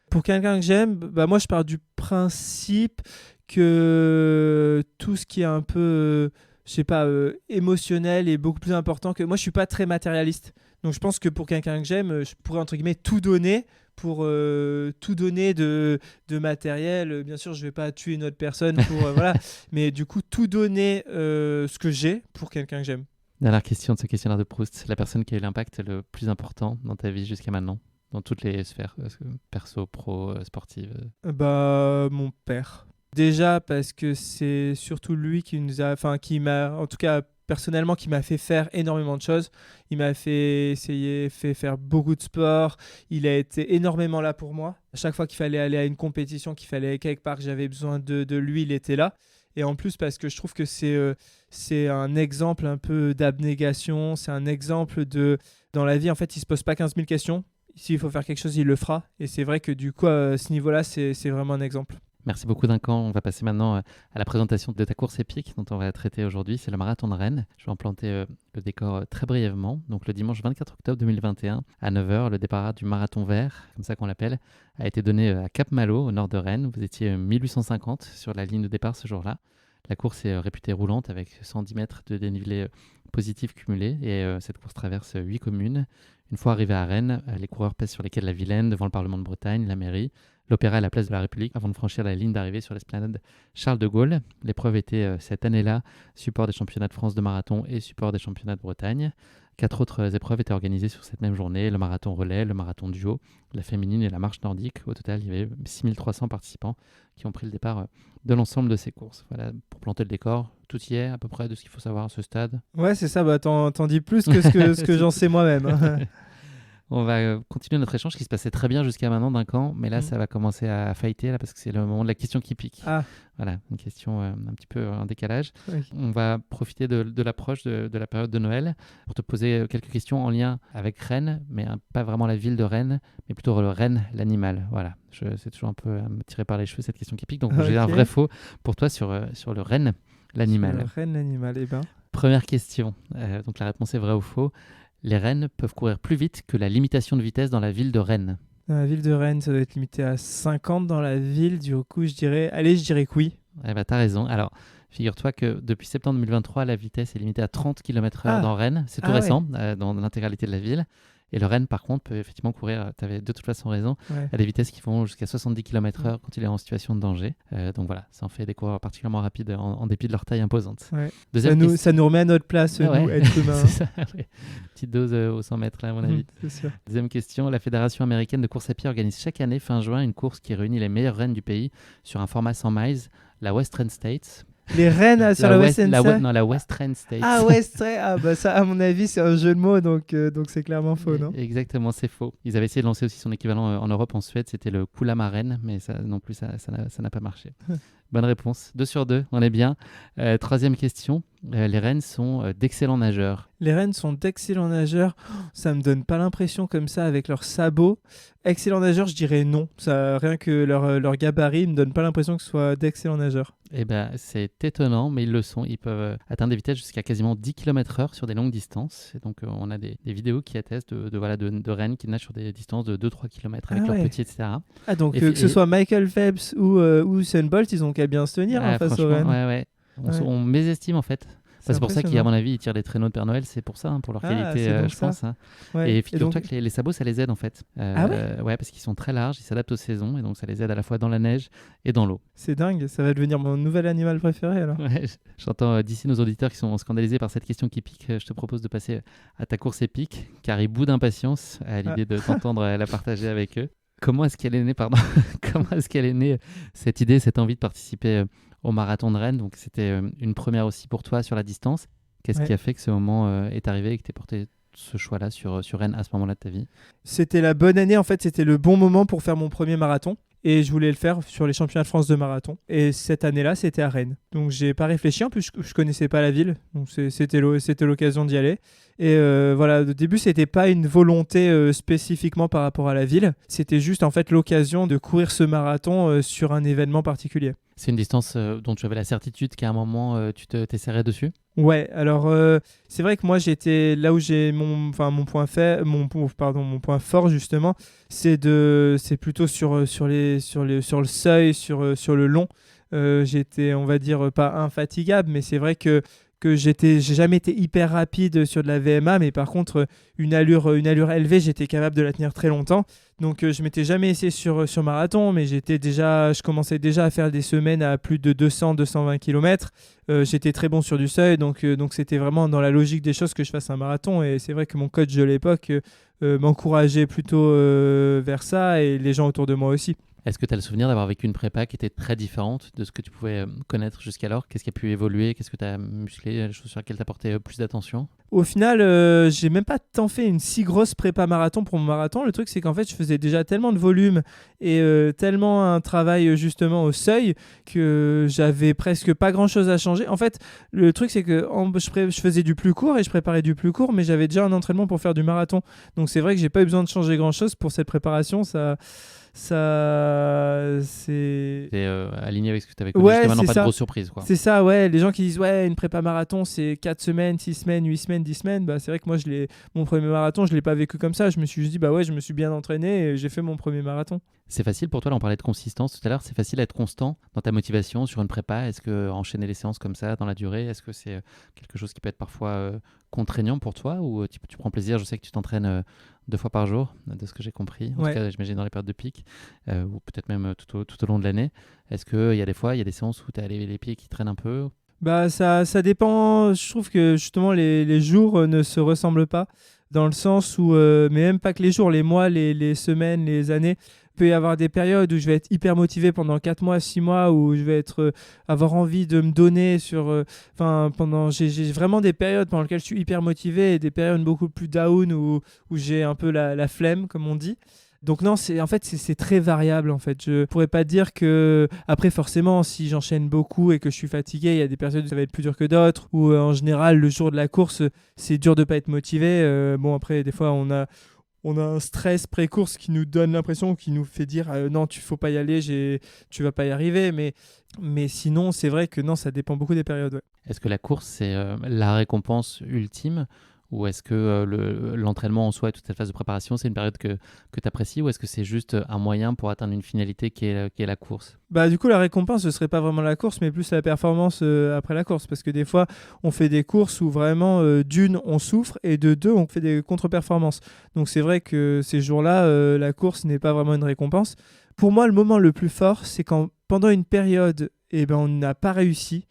Speaker 1: Pour quelqu'un que j'aime, moi je pars du principe que tout ce qui est un peu, je sais pas, émotionnel est beaucoup plus important que... Moi je suis pas très matérialiste. Donc je pense que pour quelqu'un que j'aime, je pourrais entre guillemets tout donner pour tout donner de matériel. Bien sûr, je vais pas tuer une autre personne pour... voilà. Mais du coup, tout donner ce que j'ai pour quelqu'un que j'aime.
Speaker 2: Dernière question de ce questionnaire de Proust, la personne qui a eu l'impact le plus important dans ta vie jusqu'à maintenant? Dans toutes les sphères, perso, pro, sportive.
Speaker 1: Mon père. Déjà parce que c'est surtout lui qui m'a, en tout cas personnellement, qui m'a fait faire énormément de choses. Il m'a fait faire beaucoup de sport. Il a été énormément là pour moi. À chaque fois qu'il fallait aller à une compétition, qu'il fallait aller quelque part, que j'avais besoin de lui, il était là. Et en plus parce que je trouve que c'est un exemple un peu d'abnégation. C'est un exemple dans la vie, en fait, il se pose pas 15 000 questions. S'il faut faire quelque chose, il le fera. Et c'est vrai que du coup, à ce niveau-là, c'est vraiment un exemple.
Speaker 2: Merci beaucoup Duncan. On va passer maintenant à la présentation de ta course épique dont on va traiter aujourd'hui. C'est le marathon de Rennes. Je vais en planter le décor très brièvement. Donc le dimanche 24 octobre 2021 à 9h, le départ du marathon vert, comme ça qu'on l'appelle, a été donné à Cap-Malo, au nord de Rennes. Vous étiez 1850 sur la ligne de départ ce jour-là. La course est réputée roulante avec 110 mètres de dénivelé positif cumulé et cette course traverse 8 communes. Une fois arrivés à Rennes, les coureurs passent sur les quais de la Vilaine, devant le Parlement de Bretagne, la mairie, l'Opéra et la place de la République avant de franchir la ligne d'arrivée sur l'esplanade Charles de Gaulle. L'épreuve était cette année-là support des championnats de France de marathon et support des championnats de Bretagne. 4 autres épreuves étaient organisées sur cette même journée, le marathon relais, le marathon duo, la féminine et la marche nordique. Au total, il y avait 6300 participants qui ont pris le départ de l'ensemble de ces courses. Voilà, pour planter le décor, tout y est à peu près de ce qu'il faut savoir à ce stade.
Speaker 1: Ouais, c'est ça, t'en dis plus que ce que j'en sais moi-même.
Speaker 2: On va continuer notre échange qui se passait très bien jusqu'à maintenant d'un camp, mais là ça va commencer à fighter là, parce que c'est le moment de la question qui pique.
Speaker 1: Ah.
Speaker 2: Voilà, une question un petit peu en décalage.
Speaker 1: Okay.
Speaker 2: On va profiter de l'approche de la période de Noël pour te poser quelques questions en lien avec Rennes, mais pas vraiment la ville de Rennes, mais plutôt le Rennes, l'animal. Voilà, c'est toujours un peu à me tirer par les cheveux cette question qui pique, donc j'ai un vrai faux pour toi sur le Rennes, l'animal.
Speaker 1: Sur le Rennes, l'animal, eh ben.
Speaker 2: Première question, donc la réponse est vrai ou faux. Les rennes peuvent courir plus vite que la limitation de vitesse dans la ville de Rennes.
Speaker 1: Dans la ville de Rennes, ça doit être limité à 50 dans la ville. Du coup, je dirais que oui.
Speaker 2: Eh ben, t'as raison. Alors, figure-toi que depuis septembre 2023, la vitesse est limitée à 30 km/h dans Rennes. C'est tout récent, dans l'intégralité de la ville. Et le Rennes, par contre, peut effectivement courir, tu avais de toute façon raison, à des vitesses qui vont jusqu'à 70 km/h quand il est en situation de danger. Donc voilà, ça en fait des coureurs particulièrement rapides en dépit de leur taille imposante.
Speaker 1: Ouais. Ça nous remet à notre place, nous, êtres humains.
Speaker 2: C'est ça, ouais. Petite dose aux 100 mètres, là, à mon avis.
Speaker 1: C'est sûr.
Speaker 2: Deuxième question, la Fédération américaine de course à pied organise chaque année, fin juin, une course qui réunit les meilleures rennes du pays sur un format 100 miles, la Western States.
Speaker 1: Les rennes sur la Western States.
Speaker 2: Non, la Western States.
Speaker 1: Ah, ça, à mon avis, c'est un jeu de mots, donc c'est clairement faux, non?
Speaker 2: Exactement, c'est faux. Ils avaient essayé de lancer aussi son équivalent en Europe, en Suède, c'était le Kulamaren, mais ça non plus, ça n'a pas marché. Bonne réponse. 2 sur 2, on est bien. Troisième question. Les rennes sont d'excellents nageurs.
Speaker 1: Les rennes sont d'excellents nageurs. Ça me donne pas l'impression comme ça avec leurs sabots. Excellents nageurs, je dirais non. Ça, rien que leur gabarit me donne pas l'impression que ce soit d'excellents nageurs.
Speaker 2: Eh ben, c'est étonnant, mais ils le sont. Ils peuvent atteindre des vitesses jusqu'à quasiment 10 km/h sur des longues distances. Et donc, on a des vidéos qui attestent de rennes qui nagent sur des distances de 2-3 km avec leurs petits, etc.
Speaker 1: Ah, donc que ce soit Michael Phelps ou Usain Bolt, ils ont qu'à bien se tenir face aux rennes.
Speaker 2: Ouais. On mésestime en c'est pour ça qu'à mon avis, ils tirent des traîneaux de Père Noël. C'est pour ça, pour leur qualité, je pense. Hein. Ouais. Et figure-toi que les sabots, ça les aide en fait. Ouais, parce qu'ils sont très larges, ils s'adaptent aux saisons et donc ça les aide à la fois dans la neige et dans l'eau.
Speaker 1: C'est dingue, ça va devenir mon nouvel animal préféré alors.
Speaker 2: Ouais, j'entends d'ici nos auditeurs qui sont scandalisés par cette question qui pique. Je te propose de passer à ta course épique car ils boudent d'impatience à l'idée de t'entendre la partager avec eux. Comment est-ce qu'elle est née, pardon Comment est-ce qu'elle est née, cette idée, cette envie de participer au marathon de Rennes? Donc, c'était une première aussi pour toi sur la distance. Qu'est-ce qui a fait que ce moment est arrivé et que tu aies porté ce choix-là sur Rennes à ce moment-là de ta vie?
Speaker 1: C'était la bonne année, en fait, c'était le bon moment pour faire mon premier marathon. Et je voulais le faire sur les championnats de France de marathon. Et cette année-là, c'était à Rennes. Donc, j'ai pas réfléchi. En plus, je connaissais pas la ville. Donc, c'était l'occasion d'y aller. Et voilà, au début, c'était pas une volonté spécifiquement par rapport à la ville. C'était juste, en fait, l'occasion de courir ce marathon sur un événement particulier.
Speaker 2: C'est une distance dont tu avais la certitude qu'à un moment, tu t'essaierais dessus?
Speaker 1: Ouais, alors c'est vrai que moi j'étais là où j'ai mon point fort justement, c'est plutôt sur le seuil, sur le long. J'étais, on va dire, pas infatigable, mais c'est vrai que j'ai jamais été hyper rapide sur de la VMA, mais par contre une allure élevée, j'étais capable de la tenir très longtemps. Donc je m'étais jamais essayé sur marathon, mais je commençais déjà à faire des semaines à plus de 200-220 km. J'étais très bon sur du seuil, donc c'était vraiment dans la logique des choses que je fasse un marathon. Et c'est vrai que mon coach de l'époque m'encourageait plutôt vers ça, et les gens autour de moi aussi.
Speaker 2: Est-ce que tu as le souvenir d'avoir vécu une prépa qui était très différente de ce que tu pouvais connaître jusqu'alors? Qu'est-ce qui a pu évoluer? Qu'est-ce que tu as musclé? Les choses sur lesquelles tu as porté plus d'attention?
Speaker 1: Au final, j'ai même pas tant fait une si grosse prépa marathon pour mon marathon. Le truc, c'est qu'en fait, je faisais déjà tellement de volume et tellement un travail justement au seuil que j'avais presque pas grand-chose à changer. En fait, le truc, c'est que je faisais du plus court et je préparais du plus court, mais j'avais déjà un entraînement pour faire du marathon. Donc c'est vrai que j'ai pas eu besoin de changer grand-chose pour cette préparation. Ça c'est
Speaker 2: aligné avec ce que tu avais connu jusqu'à maintenant, pas de grosse surprise, quoi.
Speaker 1: C'est ça, ouais. Les gens qui disent ouais, une prépa marathon c'est 4 semaines, 6 semaines, 8 semaines, 10 semaines, bah c'est vrai que moi mon premier marathon, je l'ai pas vécu comme ça. Je me suis juste dit bah ouais, je me suis bien entraîné et j'ai fait mon premier marathon.
Speaker 2: C'est facile pour toi, là on parlait de consistance tout à l'heure, c'est facile d'être constant dans ta motivation sur une prépa? Est-ce que enchaîner les séances comme ça dans la durée, est-ce que c'est quelque chose qui peut être parfois contraignant pour toi, ou tu prends plaisir? Je sais que tu t'entraînes 2 fois par jour, de ce que j'ai compris, en tout cas j'imagine dans les périodes de pic, ou peut-être même tout au long de l'année. Est-ce qu'il y a des fois, il y a des séances où tu as les pieds qui traînent un peu?
Speaker 1: Bah ça dépend. Je trouve que justement les jours ne se ressemblent pas, dans le sens où, mais même pas que les jours, les mois, les semaines, les années. Il peut y avoir des périodes où je vais être hyper motivé pendant 4 mois, 6 mois, où je vais avoir envie de me donner j'ai vraiment des périodes pendant lesquelles je suis hyper motivé, et des périodes beaucoup plus down où j'ai un peu la flemme, comme on dit. Donc non, c'est très variable en fait. Je pourrais pas dire que... Après forcément, si j'enchaîne beaucoup et que je suis fatigué, il y a des périodes où ça va être plus dur que d'autres, ou en général le jour de la course, c'est dur de pas être motivé. Bon après, des fois on a un stress pré-course qui nous donne l'impression, qui nous fait dire non, tu faut pas y aller, tu vas pas y arriver. Mais sinon, c'est vrai que non, ça dépend beaucoup des périodes. Ouais.
Speaker 2: Est-ce que la course, c'est la récompense ultime, ou est-ce que l'entraînement en soi et toute cette phase de préparation, c'est une période que tu apprécies, ou est-ce que c'est juste un moyen pour atteindre une finalité qui est la course?
Speaker 1: Bah, du coup, la récompense, ce serait pas vraiment la course, mais plus la performance après la course. Parce que des fois, on fait des courses où vraiment, d'une, on souffre, et de deux, on fait des contre-performances. Donc c'est vrai que ces jours-là, la course n'est pas vraiment une récompense. Pour moi, le moment le plus fort, c'est quand, pendant une période, on n'a pas réussi.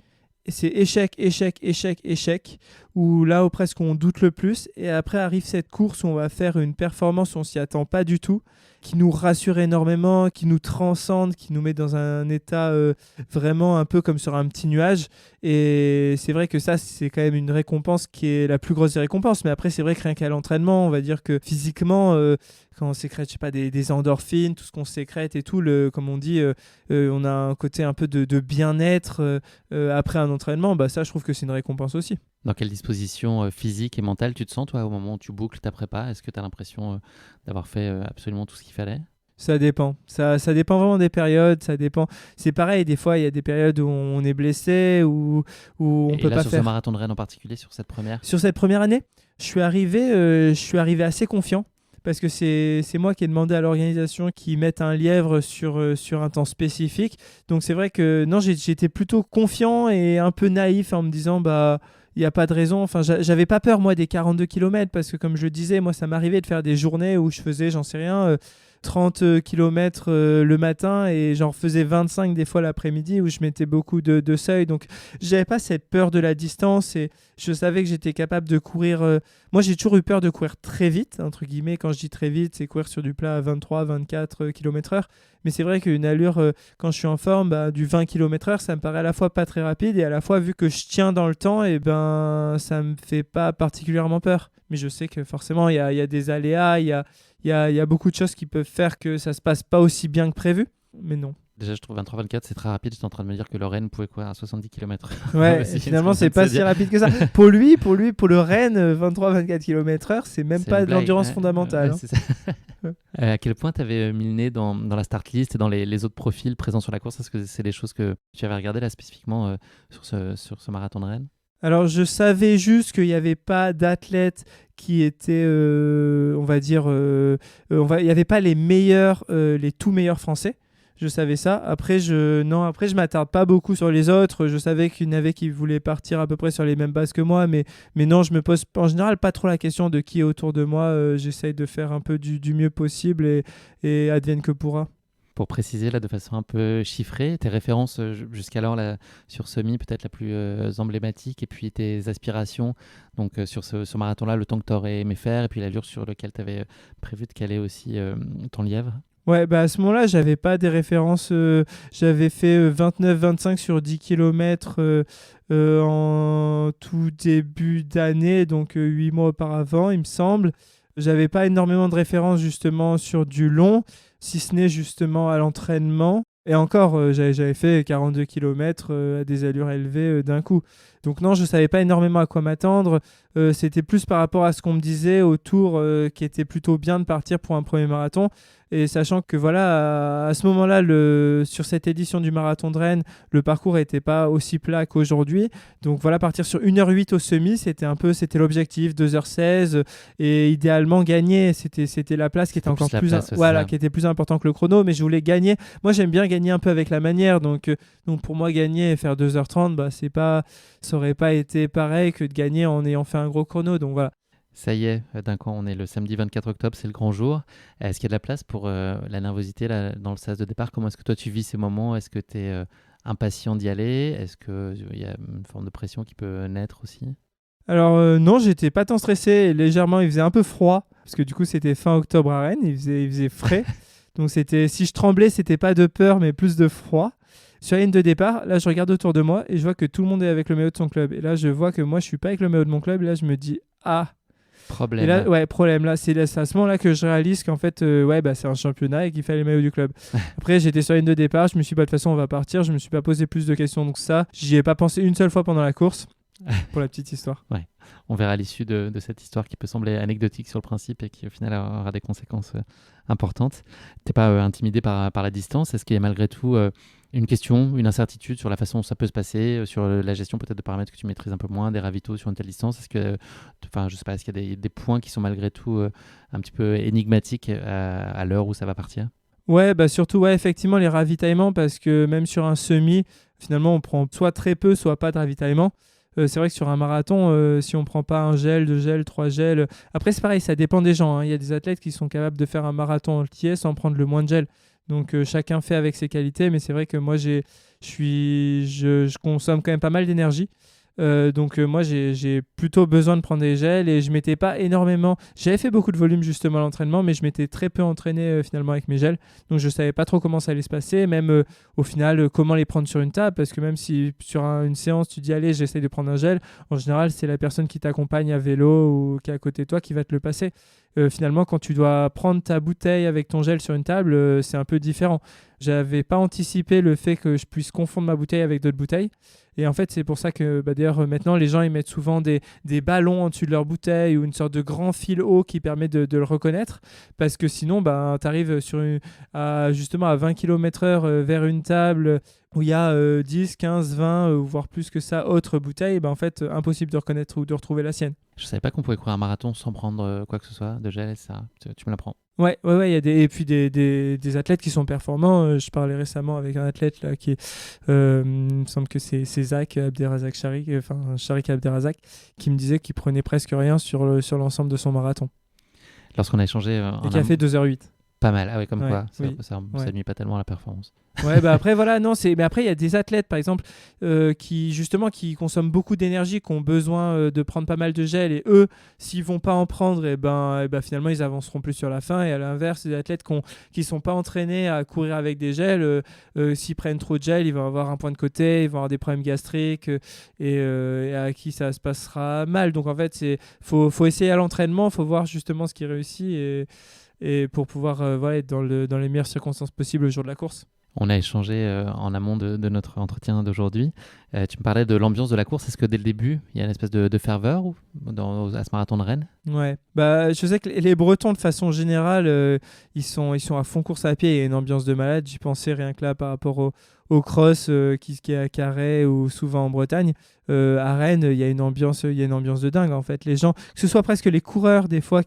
Speaker 1: Et c'est échec, échec, échec, échec, où là où presque on doute le plus, et après arrive cette course où on va faire une performance où on s'y attend pas du tout, qui nous rassure énormément, qui nous transcende, qui nous met dans un état vraiment un peu comme sur un petit nuage. Et c'est vrai que ça, c'est quand même une récompense qui est la plus grosse des récompenses. Mais après, c'est vrai que rien qu'à l'entraînement, on va dire que physiquement, quand on sécrète, je sais pas, des endorphines, tout ce qu'on sécrète et tout, comme on dit, on a un côté un peu de bien-être après un entraînement. Bah ça, je trouve que c'est une récompense aussi.
Speaker 2: Dans quelle disposition physique et mentale tu te sens, toi, au moment où tu boucles ta prépa? Est-ce que tu as l'impression d'avoir fait absolument tout ce qu'il fallait?
Speaker 1: Ça dépend. Ça dépend vraiment des périodes. Ça dépend. C'est pareil, des fois, il y a des périodes où on est blessé, où on peut pas faire.
Speaker 2: Sur ce marathon de Rennes en particulier, sur cette première?
Speaker 1: Sur cette première année, je suis arrivé assez confiant. Parce que c'est moi qui ai demandé à l'organisation qu'ils mettent un lièvre sur un temps spécifique. Donc c'est vrai que non, j'étais plutôt confiant et un peu naïf en me disant il n'y a pas de raison. Enfin, j'avais pas peur moi des 42 km, parce que comme je le disais, moi ça m'arrivait de faire des journées où je faisais, j'en sais rien, 30 km le matin et j'en faisais 25 des fois l'après-midi où je mettais beaucoup de seuils. Donc, j'avais pas cette peur de la distance et je savais que j'étais capable de courir. Moi, j'ai toujours eu peur de courir très vite, entre guillemets. Quand je dis très vite, c'est courir sur du plat à 23, 24 km/h. Mais c'est vrai qu'une allure, quand je suis en forme, du 20 km/h, ça me paraît à la fois pas très rapide et à la fois, vu que je tiens dans le temps, et ça me fait pas particulièrement peur. Mais je sais que forcément, il y a des aléas, il y a beaucoup de choses qui peuvent faire que ça se passe pas aussi bien que prévu. Mais non.
Speaker 2: Déjà, je trouve 23-24, c'est très rapide. J'étais en train de me dire que le Rennes pouvait courir à 70 km.
Speaker 1: Ouais, finalement, c'est pas si rapide que ça. Pour le Rennes, 23-24 km/h, c'est même pas de l'endurance fondamentale.
Speaker 2: Ouais, c'est ça. À quel point tu avais mis le nez dans la start list et dans les autres profils présents sur la course? Est-ce que c'est des choses que tu avais regardées là spécifiquement sur ce marathon de Rennes?
Speaker 1: Alors, je savais juste qu'il n'y avait pas d'athlètes qui étaient, on va dire, il n'y avait pas les meilleurs, les tout meilleurs Français. Je savais ça. Après, je m'attarde pas beaucoup sur les autres. Je savais qu'il y en avait qui voulaient partir à peu près sur les mêmes bases que moi. Mais non, je me pose en général pas trop la question de qui est autour de moi. J'essaye de faire un peu du mieux possible et advienne que pourra.
Speaker 2: Pour préciser là de façon un peu chiffrée, tes références jusqu'alors là, sur semi peut-être la plus emblématique et puis tes aspirations donc sur ce marathon-là, le temps que tu aurais aimé faire et puis l'allure sur lequel tu avais prévu de caler aussi ton lièvre.
Speaker 1: Ouais, à ce moment-là, j'avais pas des références. J'avais fait 29-25 sur 10 km en tout début d'année, donc 8 mois auparavant, il me semble. J'avais pas énormément de références justement sur du long, si ce n'est justement à l'entraînement. Et encore, j'avais fait 42 km à des allures élevées d'un coup. Donc non, je savais pas énormément à quoi m'attendre. C'était plus par rapport à ce qu'on me disait autour qui était plutôt bien de partir pour un premier marathon. Et sachant que voilà, à ce moment-là, sur cette édition du marathon de Rennes, le parcours n'était pas aussi plat qu'aujourd'hui. Donc voilà, partir sur 1h08 au semi, c'était l'objectif, 2h16. Et idéalement, gagner, c'était la place qui était encore plus, qui était plus important que le chrono. Mais je voulais gagner. Moi, j'aime bien gagner un peu avec la manière. Donc pour moi, gagner et faire 2h30, ça n'aurait pas été pareil que de gagner en ayant fait un gros chrono. Donc voilà.
Speaker 2: Ça y est, d'un coup, on est le samedi 24 octobre, c'est le grand jour. Est-ce qu'il y a de la place pour la nervosité là, dans le sas de départ? Comment est-ce que toi tu vis ces moments? Est-ce que tu es impatient d'y aller? Est-ce qu'il y a une forme de pression qui peut naître aussi?
Speaker 1: Alors non, j'étais pas tant stressé. Légèrement, il faisait un peu froid parce que du coup c'était fin octobre à Rennes, il faisait frais. Donc si je tremblais, c'était pas de peur mais plus de froid. Sur la ligne de départ, là je regarde autour de moi et je vois que tout le monde est avec le maillot de son club. Et là je vois que moi je suis pas avec le maillot de mon club. Et là je me dis
Speaker 2: problème.
Speaker 1: Et là, problème. Là, c'est à ce moment-là que je réalise qu'en fait, c'est un championnat et qu'il fallait le maillot du club. Après, j'étais sur la ligne de départ. Je me suis dit, de toute façon, on va partir. Je me suis pas posé plus de questions. Donc ça, j'y ai pas pensé une seule fois pendant la course. Pour la petite histoire.
Speaker 2: Ouais. On verra à l'issue de cette histoire qui peut sembler anecdotique sur le principe et qui au final aura des conséquences importantes. T'es pas intimidé par la distance? Est-ce qu'il y a malgré tout une question, une incertitude sur la façon dont ça peut se passer, sur la gestion peut-être de paramètres que tu maîtrises un peu moins, des ravitaux sur une telle distance? Est-ce que, je sais pas, est-ce qu'il y a des points qui sont malgré tout un petit peu énigmatiques à l'heure où ça va partir?
Speaker 1: Ouais, surtout, effectivement, les ravitaillements, parce que même sur un semi, finalement, on prend soit très peu, soit pas de ravitaillement. C'est vrai que sur un marathon, si on prend pas un gel, 2 gels, 3 gels... Après, c'est pareil, ça dépend des gens. Il y a des athlètes qui sont capables de faire un marathon entier sans prendre le moins de gel. Donc, chacun fait avec ses qualités. Mais c'est vrai que moi, je consomme quand même pas mal d'énergie. Donc moi j'ai plutôt besoin de prendre des gels et je m'étais pas énormément, j'avais fait beaucoup de volume justement à l'entraînement mais je m'étais très peu entraîné finalement avec mes gels, donc je savais pas trop comment ça allait se passer, même au final comment les prendre sur une table, parce que même si sur une séance tu dis allez j'essaye de prendre un gel, en général c'est la personne qui t'accompagne à vélo ou qui est à côté de toi qui va te le passer. Finalement quand tu dois prendre ta bouteille avec ton gel sur une table, c'est un peu différent. J'avais pas anticipé le fait que je puisse confondre ma bouteille avec d'autres bouteilles. Et en fait, c'est pour ça que d'ailleurs, maintenant, les gens ils mettent souvent des ballons en dessus de leur bouteille ou une sorte de grand fil haut qui permet de le reconnaître. Parce que sinon, tu arrives justement à 20 km/h vers une table où il y a 10, 15, 20, voire plus que ça, autres bouteilles. En fait, impossible de reconnaître ou de retrouver la sienne.
Speaker 2: Je savais pas qu'on pouvait courir un marathon sans prendre quoi que ce soit de gel, ça. Tu me l'apprends.
Speaker 1: Ouais, il y a et puis des athlètes qui sont performants. Je parlais récemment avec un athlète là qui il me semble que c'est Zach Abderrazak Sharik Abderrazak, qui me disait qu'il prenait presque rien sur l'ensemble de son marathon.
Speaker 2: Lorsqu'on a échangé
Speaker 1: et qui a fait 2h08.
Speaker 2: Pas mal, ah oui, comme
Speaker 1: Ouais,
Speaker 2: quoi,
Speaker 1: oui,
Speaker 2: ça
Speaker 1: ouais.
Speaker 2: nuit pas tellement à la performance.
Speaker 1: Ouais, bah après voilà, non, mais après il y a des athlètes par exemple qui justement qui consomment beaucoup d'énergie, qui ont besoin de prendre pas mal de gel, et eux, s'ils vont pas en prendre, et ben finalement ils avanceront plus sur la fin. Et à l'inverse, les athlètes qui sont pas entraînés à courir avec des gels, s'ils prennent trop de gel, ils vont avoir un point de côté, ils vont avoir des problèmes gastriques, et à qui ça se passera mal. Donc en fait, faut essayer à l'entraînement, faut voir justement ce qui réussit, et pour pouvoir voilà, être dans les meilleures circonstances possibles le jour de la course.
Speaker 2: On a échangé en amont de notre entretien d'aujourd'hui. Tu me parlais de l'ambiance de la course. Est-ce que dès le début, il y a une espèce de ferveur à ce marathon de Rennes?
Speaker 1: Ouais, bah je sais que les Bretons de façon générale, ils sont à fond course à pied. Il y a une ambiance de malade. J'y pensais rien que là par rapport au cross qui est à Carhaix ou souvent en Bretagne. À Rennes, il y a une ambiance de dingue en fait. Les gens, que ce soit presque les coureurs des fois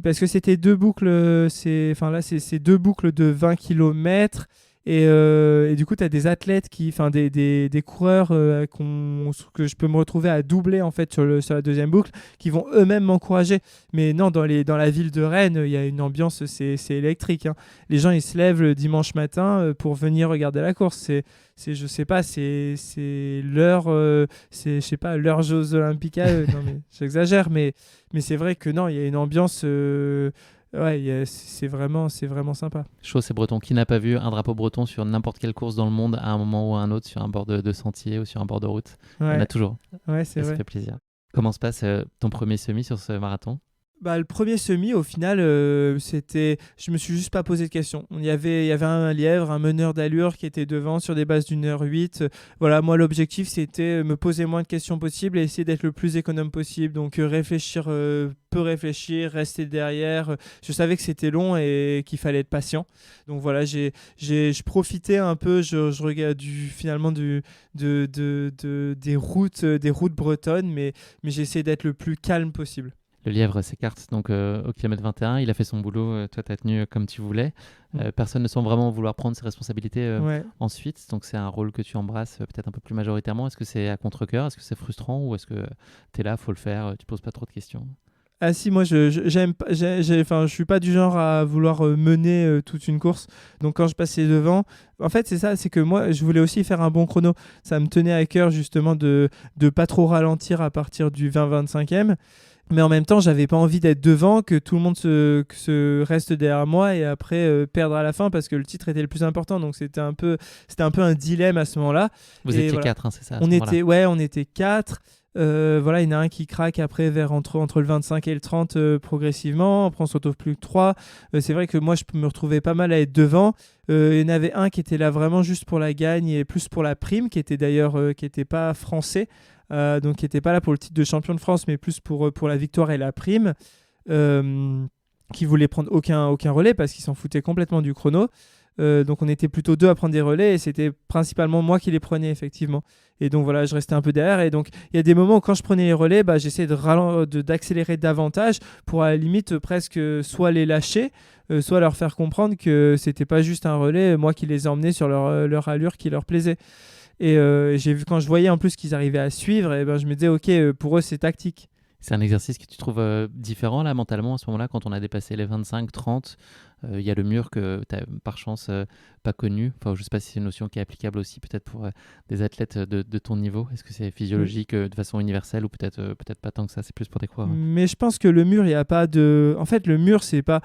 Speaker 1: parce que c'était deux boucles, c'est deux boucles de 20 km. Et du coup, tu as des athlètes des coureurs que je peux me retrouver à doubler en fait sur la deuxième boucle, qui vont eux-mêmes m'encourager. Mais non, dans la ville de Rennes, il y a une ambiance, c'est électrique, hein. Les gens, ils se lèvent le dimanche matin pour venir regarder la course. Je sais pas, c'est je sais pas, leur Jeux Olympiques à eux. Non, mais j'exagère, mais c'est vrai que non, il y a une ambiance. Ouais, c'est vraiment sympa.
Speaker 2: Chaud, c'est breton. Qui n'a pas vu un drapeau breton sur n'importe quelle course dans le monde à un moment ou à un autre, sur un bord de sentier ou sur un bord de route? Il y en
Speaker 1: Ouais,
Speaker 2: a toujours.
Speaker 1: ouais, c'est
Speaker 2: Et ça
Speaker 1: vrai.
Speaker 2: fait plaisir. Comment se passe ton premier semi sur ce marathon?
Speaker 1: Bah, le premier semi, au final, je me suis juste pas posé de questions. Il y avait un lièvre, un meneur d'allure qui était devant sur des bases d'1h08. Voilà, moi, l'objectif, c'était me poser moins de questions possible et essayer d'être le plus économe possible. Donc, peu réfléchir, rester derrière. Je savais que c'était long et qu'il fallait être patient. Donc, voilà, je profitais un peu, je regardais finalement des routes bretonnes, mais j'essayais d'être le plus calme possible.
Speaker 2: Le lièvre s'écarte donc au kilomètre 21. Il a fait son boulot. Toi, tu as tenu comme tu voulais. Personne ne semble vraiment vouloir prendre ses responsabilités
Speaker 1: Ouais.
Speaker 2: ensuite. Donc, c'est un rôle que tu embrasses peut-être un peu plus majoritairement. Est-ce que c'est à contre-cœur? Est-ce que c'est frustrant? Ou est-ce que tu es là, faut le faire, tu poses pas trop de questions?
Speaker 1: Ah si, moi j'aime pas, je suis pas du genre à vouloir mener toute une course. Donc quand je passais devant, en fait c'est ça, c'est que moi je voulais aussi faire un bon chrono. Ça me tenait à cœur justement de pas trop ralentir à partir du 20-25e. Mais en même temps, j'avais pas envie d'être devant, que tout le monde se reste derrière moi et après perdre à la fin parce que le titre était le plus important. Donc c'était un peu un dilemme à ce moment-là.
Speaker 2: Vous
Speaker 1: Et
Speaker 2: étiez
Speaker 1: voilà.
Speaker 2: 4, hein, c'est ça à ce moment-là.
Speaker 1: On était 4. Voilà, il y en a un qui craque après vers entre le 25 et le 30 progressivement. Après, on se retrouve plus que 3. C'est vrai que moi, je me retrouvais pas mal à être devant. Il y en avait un qui était là vraiment juste pour la gagne et plus pour la prime, qui était d'ailleurs qui était pas français, donc qui était pas là pour le titre de champion de France, mais plus pour la victoire et la prime. Qui voulait prendre aucun relais parce qu'il s'en foutait complètement du chrono. Donc on était plutôt deux à prendre des relais et c'était principalement moi qui les prenais effectivement. Et donc voilà, je restais un peu derrière. Et donc il y a des moments où quand je prenais les relais, j'essayais d'accélérer davantage pour à la limite presque soit les lâcher, soit leur faire comprendre que c'était pas juste un relais, moi qui les emmenais sur leur allure qui leur plaisait. Et j'ai vu quand je voyais en plus qu'ils arrivaient à suivre, et je me disais ok, pour eux c'est tactique.
Speaker 2: C'est un exercice que tu trouves différent là mentalement à ce moment-là quand on a dépassé les 25-30. Il y a le mur que tu as par chance pas connu. Enfin, je ne sais pas si c'est une notion qui est applicable aussi peut-être pour des athlètes de ton niveau. Est-ce que c'est physiologique de façon universelle ou peut-être pas tant que ça, c'est plus pour des coureurs?
Speaker 1: Mais je pense que le mur, il n'y a pas de... En fait, le mur, c'est pas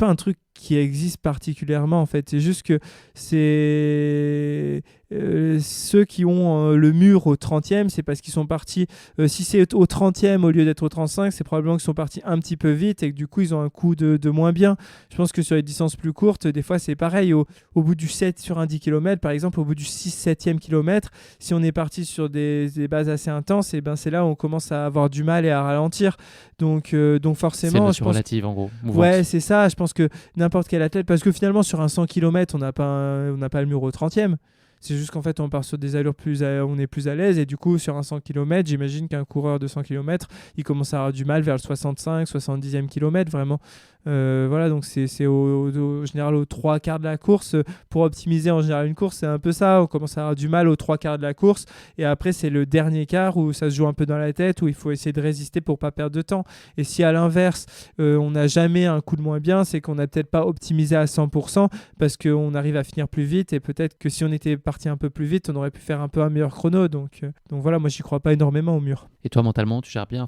Speaker 1: un truc qui existe particulièrement en fait. C'est juste que c'est ceux qui ont le mur au 30e, c'est parce qu'ils sont partis, si c'est au 30e au lieu d'être au 35, c'est probablement qu'ils sont partis un petit peu vite et que du coup ils ont un coup de moins bien. Je pense que sur les distances plus courtes, des fois c'est pareil, au bout du 7 sur un 10 km par exemple, au bout du 6-7e kilomètre, si on est parti sur des bases assez intenses, et c'est là où on commence à avoir du mal et à ralentir. Donc forcément,
Speaker 2: c'est relative en gros. Mouvante.
Speaker 1: Ouais, c'est ça. Je pense que n'importe quel athlète, parce que finalement sur un 100 km, on n'a pas le mur au 30e. C'est juste qu'en fait, on part sur des allures on est plus à l'aise. Et du coup, sur un 100 km, j'imagine qu'un coureur de 100 km, il commence à avoir du mal vers le 65, 70e kilomètre, vraiment. Voilà, donc c'est au général aux trois quarts de la course. Pour optimiser en général une course, c'est un peu ça. On commence à avoir du mal aux trois quarts de la course. Et après, c'est le dernier quart où ça se joue un peu dans la tête, où il faut essayer de résister pour pas perdre de temps. Et si à l'inverse, on n'a jamais un coup de moins bien, c'est qu'on n'a peut-être pas optimisé à 100% parce qu'on arrive à finir plus vite. Et peut-être que si on était parti un peu plus vite, on aurait pu faire un peu un meilleur chrono. Donc voilà, moi, j'y crois pas énormément au mur.
Speaker 2: Et toi, mentalement, tu gères bien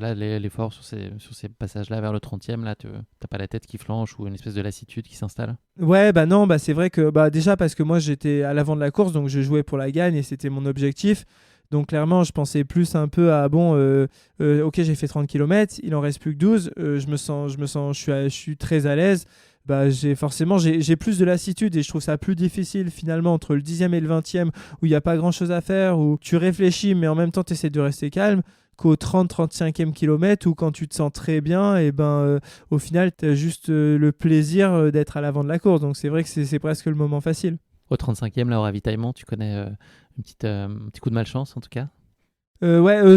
Speaker 2: là, l'effort sur ces passages-là vers le 30e, là, t'as pas la tête qui flanche ou une espèce de lassitude qui s'installe?
Speaker 1: Ouais, bah non, bah c'est vrai que déjà parce que moi j'étais à l'avant de la course, donc je jouais pour la gagne et c'était mon objectif. Donc clairement, je pensais plus un peu à ok, j'ai fait 30 km, il en reste plus que 12, je suis très à l'aise. Bah, j'ai plus de lassitude et je trouve ça plus difficile finalement entre le 10e et le 20e où il n'y a pas grand chose à faire, où tu réfléchis mais en même temps tu essaies de rester calme, qu'au 30-35e kilomètre où quand tu te sens très bien, et au final tu as juste le plaisir d'être à l'avant de la course. Donc c'est vrai que c'est presque le moment facile.
Speaker 2: Au 35e, là, au ravitaillement, tu connais un petit coup de malchance en tout cas?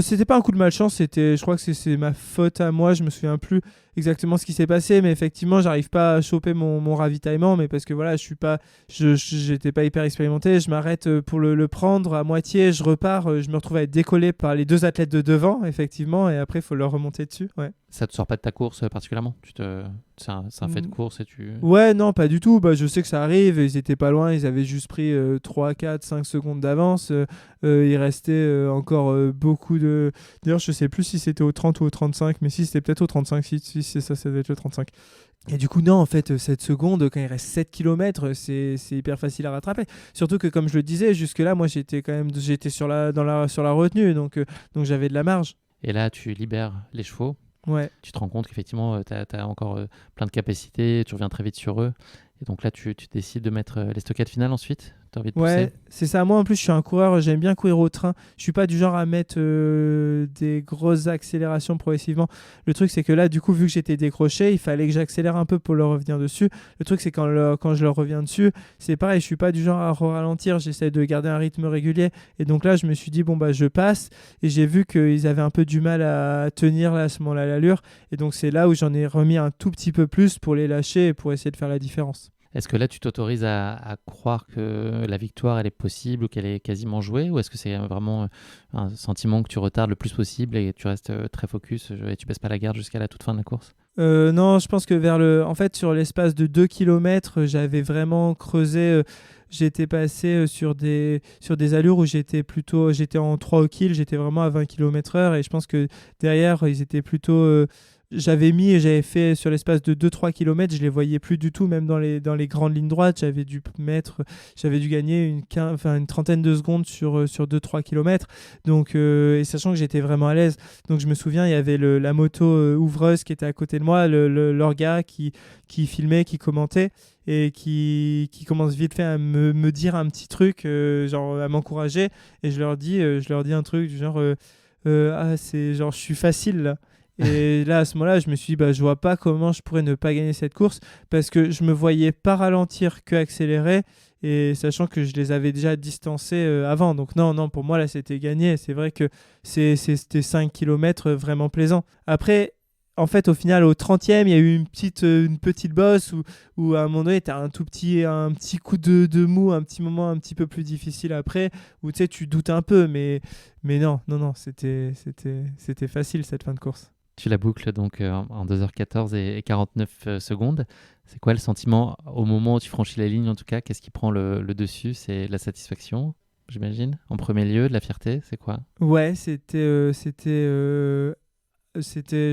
Speaker 1: C'était pas un coup de malchance, je crois que c'est ma faute à moi, je me souviens plus exactement ce qui s'est passé, mais effectivement j'arrive pas à choper mon ravitaillement, mais parce que voilà, j'étais pas hyper expérimenté, je m'arrête pour le prendre à moitié, je repars, je me retrouve à être décollé par les deux athlètes de devant, effectivement, et après il faut leur remonter dessus. Ouais.
Speaker 2: Ça te sort pas de ta course particulièrement? C'est un fait de course et tu...
Speaker 1: Ouais, non, pas du tout. Bah, je sais que ça arrive. Ils étaient pas loin. Ils avaient juste pris 3, 4, 5 secondes d'avance. Il restait encore beaucoup de... D'ailleurs, je sais plus si c'était au 30 ou au 35. Mais si, c'était peut-être au 35. Si c'est ça, ça devait être le 35. Et du coup, non, en fait, cette seconde, quand il reste 7 km, c'est hyper facile à rattraper. Surtout que, comme je le disais, jusque-là, moi, j'étais sur la retenue. Donc j'avais de la marge.
Speaker 2: Et là, tu libères les chevaux.
Speaker 1: Ouais.
Speaker 2: Tu te rends compte qu'effectivement, tu as encore plein de capacités, tu reviens très vite sur eux. Et donc là, tu décides de mettre les stockades finales ensuite? Tu as envie de pousser?
Speaker 1: Ouais, c'est ça. Moi, en plus, je suis un coureur, j'aime bien courir au train. Je suis pas du genre à mettre des grosses accélérations progressivement. Le truc, c'est que là, du coup, vu que j'étais décroché, il fallait que j'accélère un peu pour leur revenir dessus. Le truc, c'est quand je leur reviens dessus, c'est pareil, je suis pas du genre à ralentir. J'essaie de garder un rythme régulier. Et donc là, je me suis dit, bon, bah, je passe. Et j'ai vu qu'ils avaient un peu du mal à tenir là, à ce moment-là l'allure. Et donc, c'est là où j'en ai remis un tout petit peu plus pour les lâcher et pour essayer de faire la différence.
Speaker 2: Est-ce que là, tu t'autorises à croire que la victoire, elle est possible ou qu'elle est quasiment jouée? Ou est-ce que c'est vraiment un sentiment que tu retardes le plus possible et tu restes très focus et tu baisses pas la garde jusqu'à la toute fin de la course?
Speaker 1: Non, je pense que en fait, sur l'espace de 2 km, j'avais vraiment creusé. J'étais passé sur des allures où j'étais en 3 au kill, j'étais vraiment à 20 km/h. Et je pense que derrière, ils étaient plutôt... j'avais fait sur l'espace de 2-3 km, je les voyais plus du tout, même dans les grandes lignes droites. J'avais dû gagner une trentaine de secondes sur 2-3 km. Donc, et sachant que j'étais vraiment à l'aise. Donc je me souviens, il y avait la moto ouvreuse qui était à côté de moi, leur gars qui filmait, qui commentait et qui commence vite fait à me dire un petit truc, genre à m'encourager. Et je leur dis un truc du genre c'est genre je suis facile là. Et là, à ce moment-là, je me suis dit, je vois pas comment je pourrais ne pas gagner cette course parce que je me voyais pas ralentir que accélérer, et sachant que je les avais déjà distancés avant. Donc non, pour moi, là, c'était gagné. C'est vrai que c'était 5 km vraiment plaisant. Après, en fait, au final, au 30e, il y a eu une petite bosse où à un moment donné, tu as un petit coup de mou, un petit moment un petit peu plus difficile après, où tu sais, tu doutes un peu, mais non, c'était facile cette fin de course.
Speaker 2: Tu la boucles donc en 2h14 et 49 secondes. C'est quoi le sentiment au moment où tu franchis la ligne en tout cas? Qu'est-ce qui prend le dessus? C'est la satisfaction, j'imagine, en premier lieu, de la fierté, c'est quoi?
Speaker 1: Ouais, c'était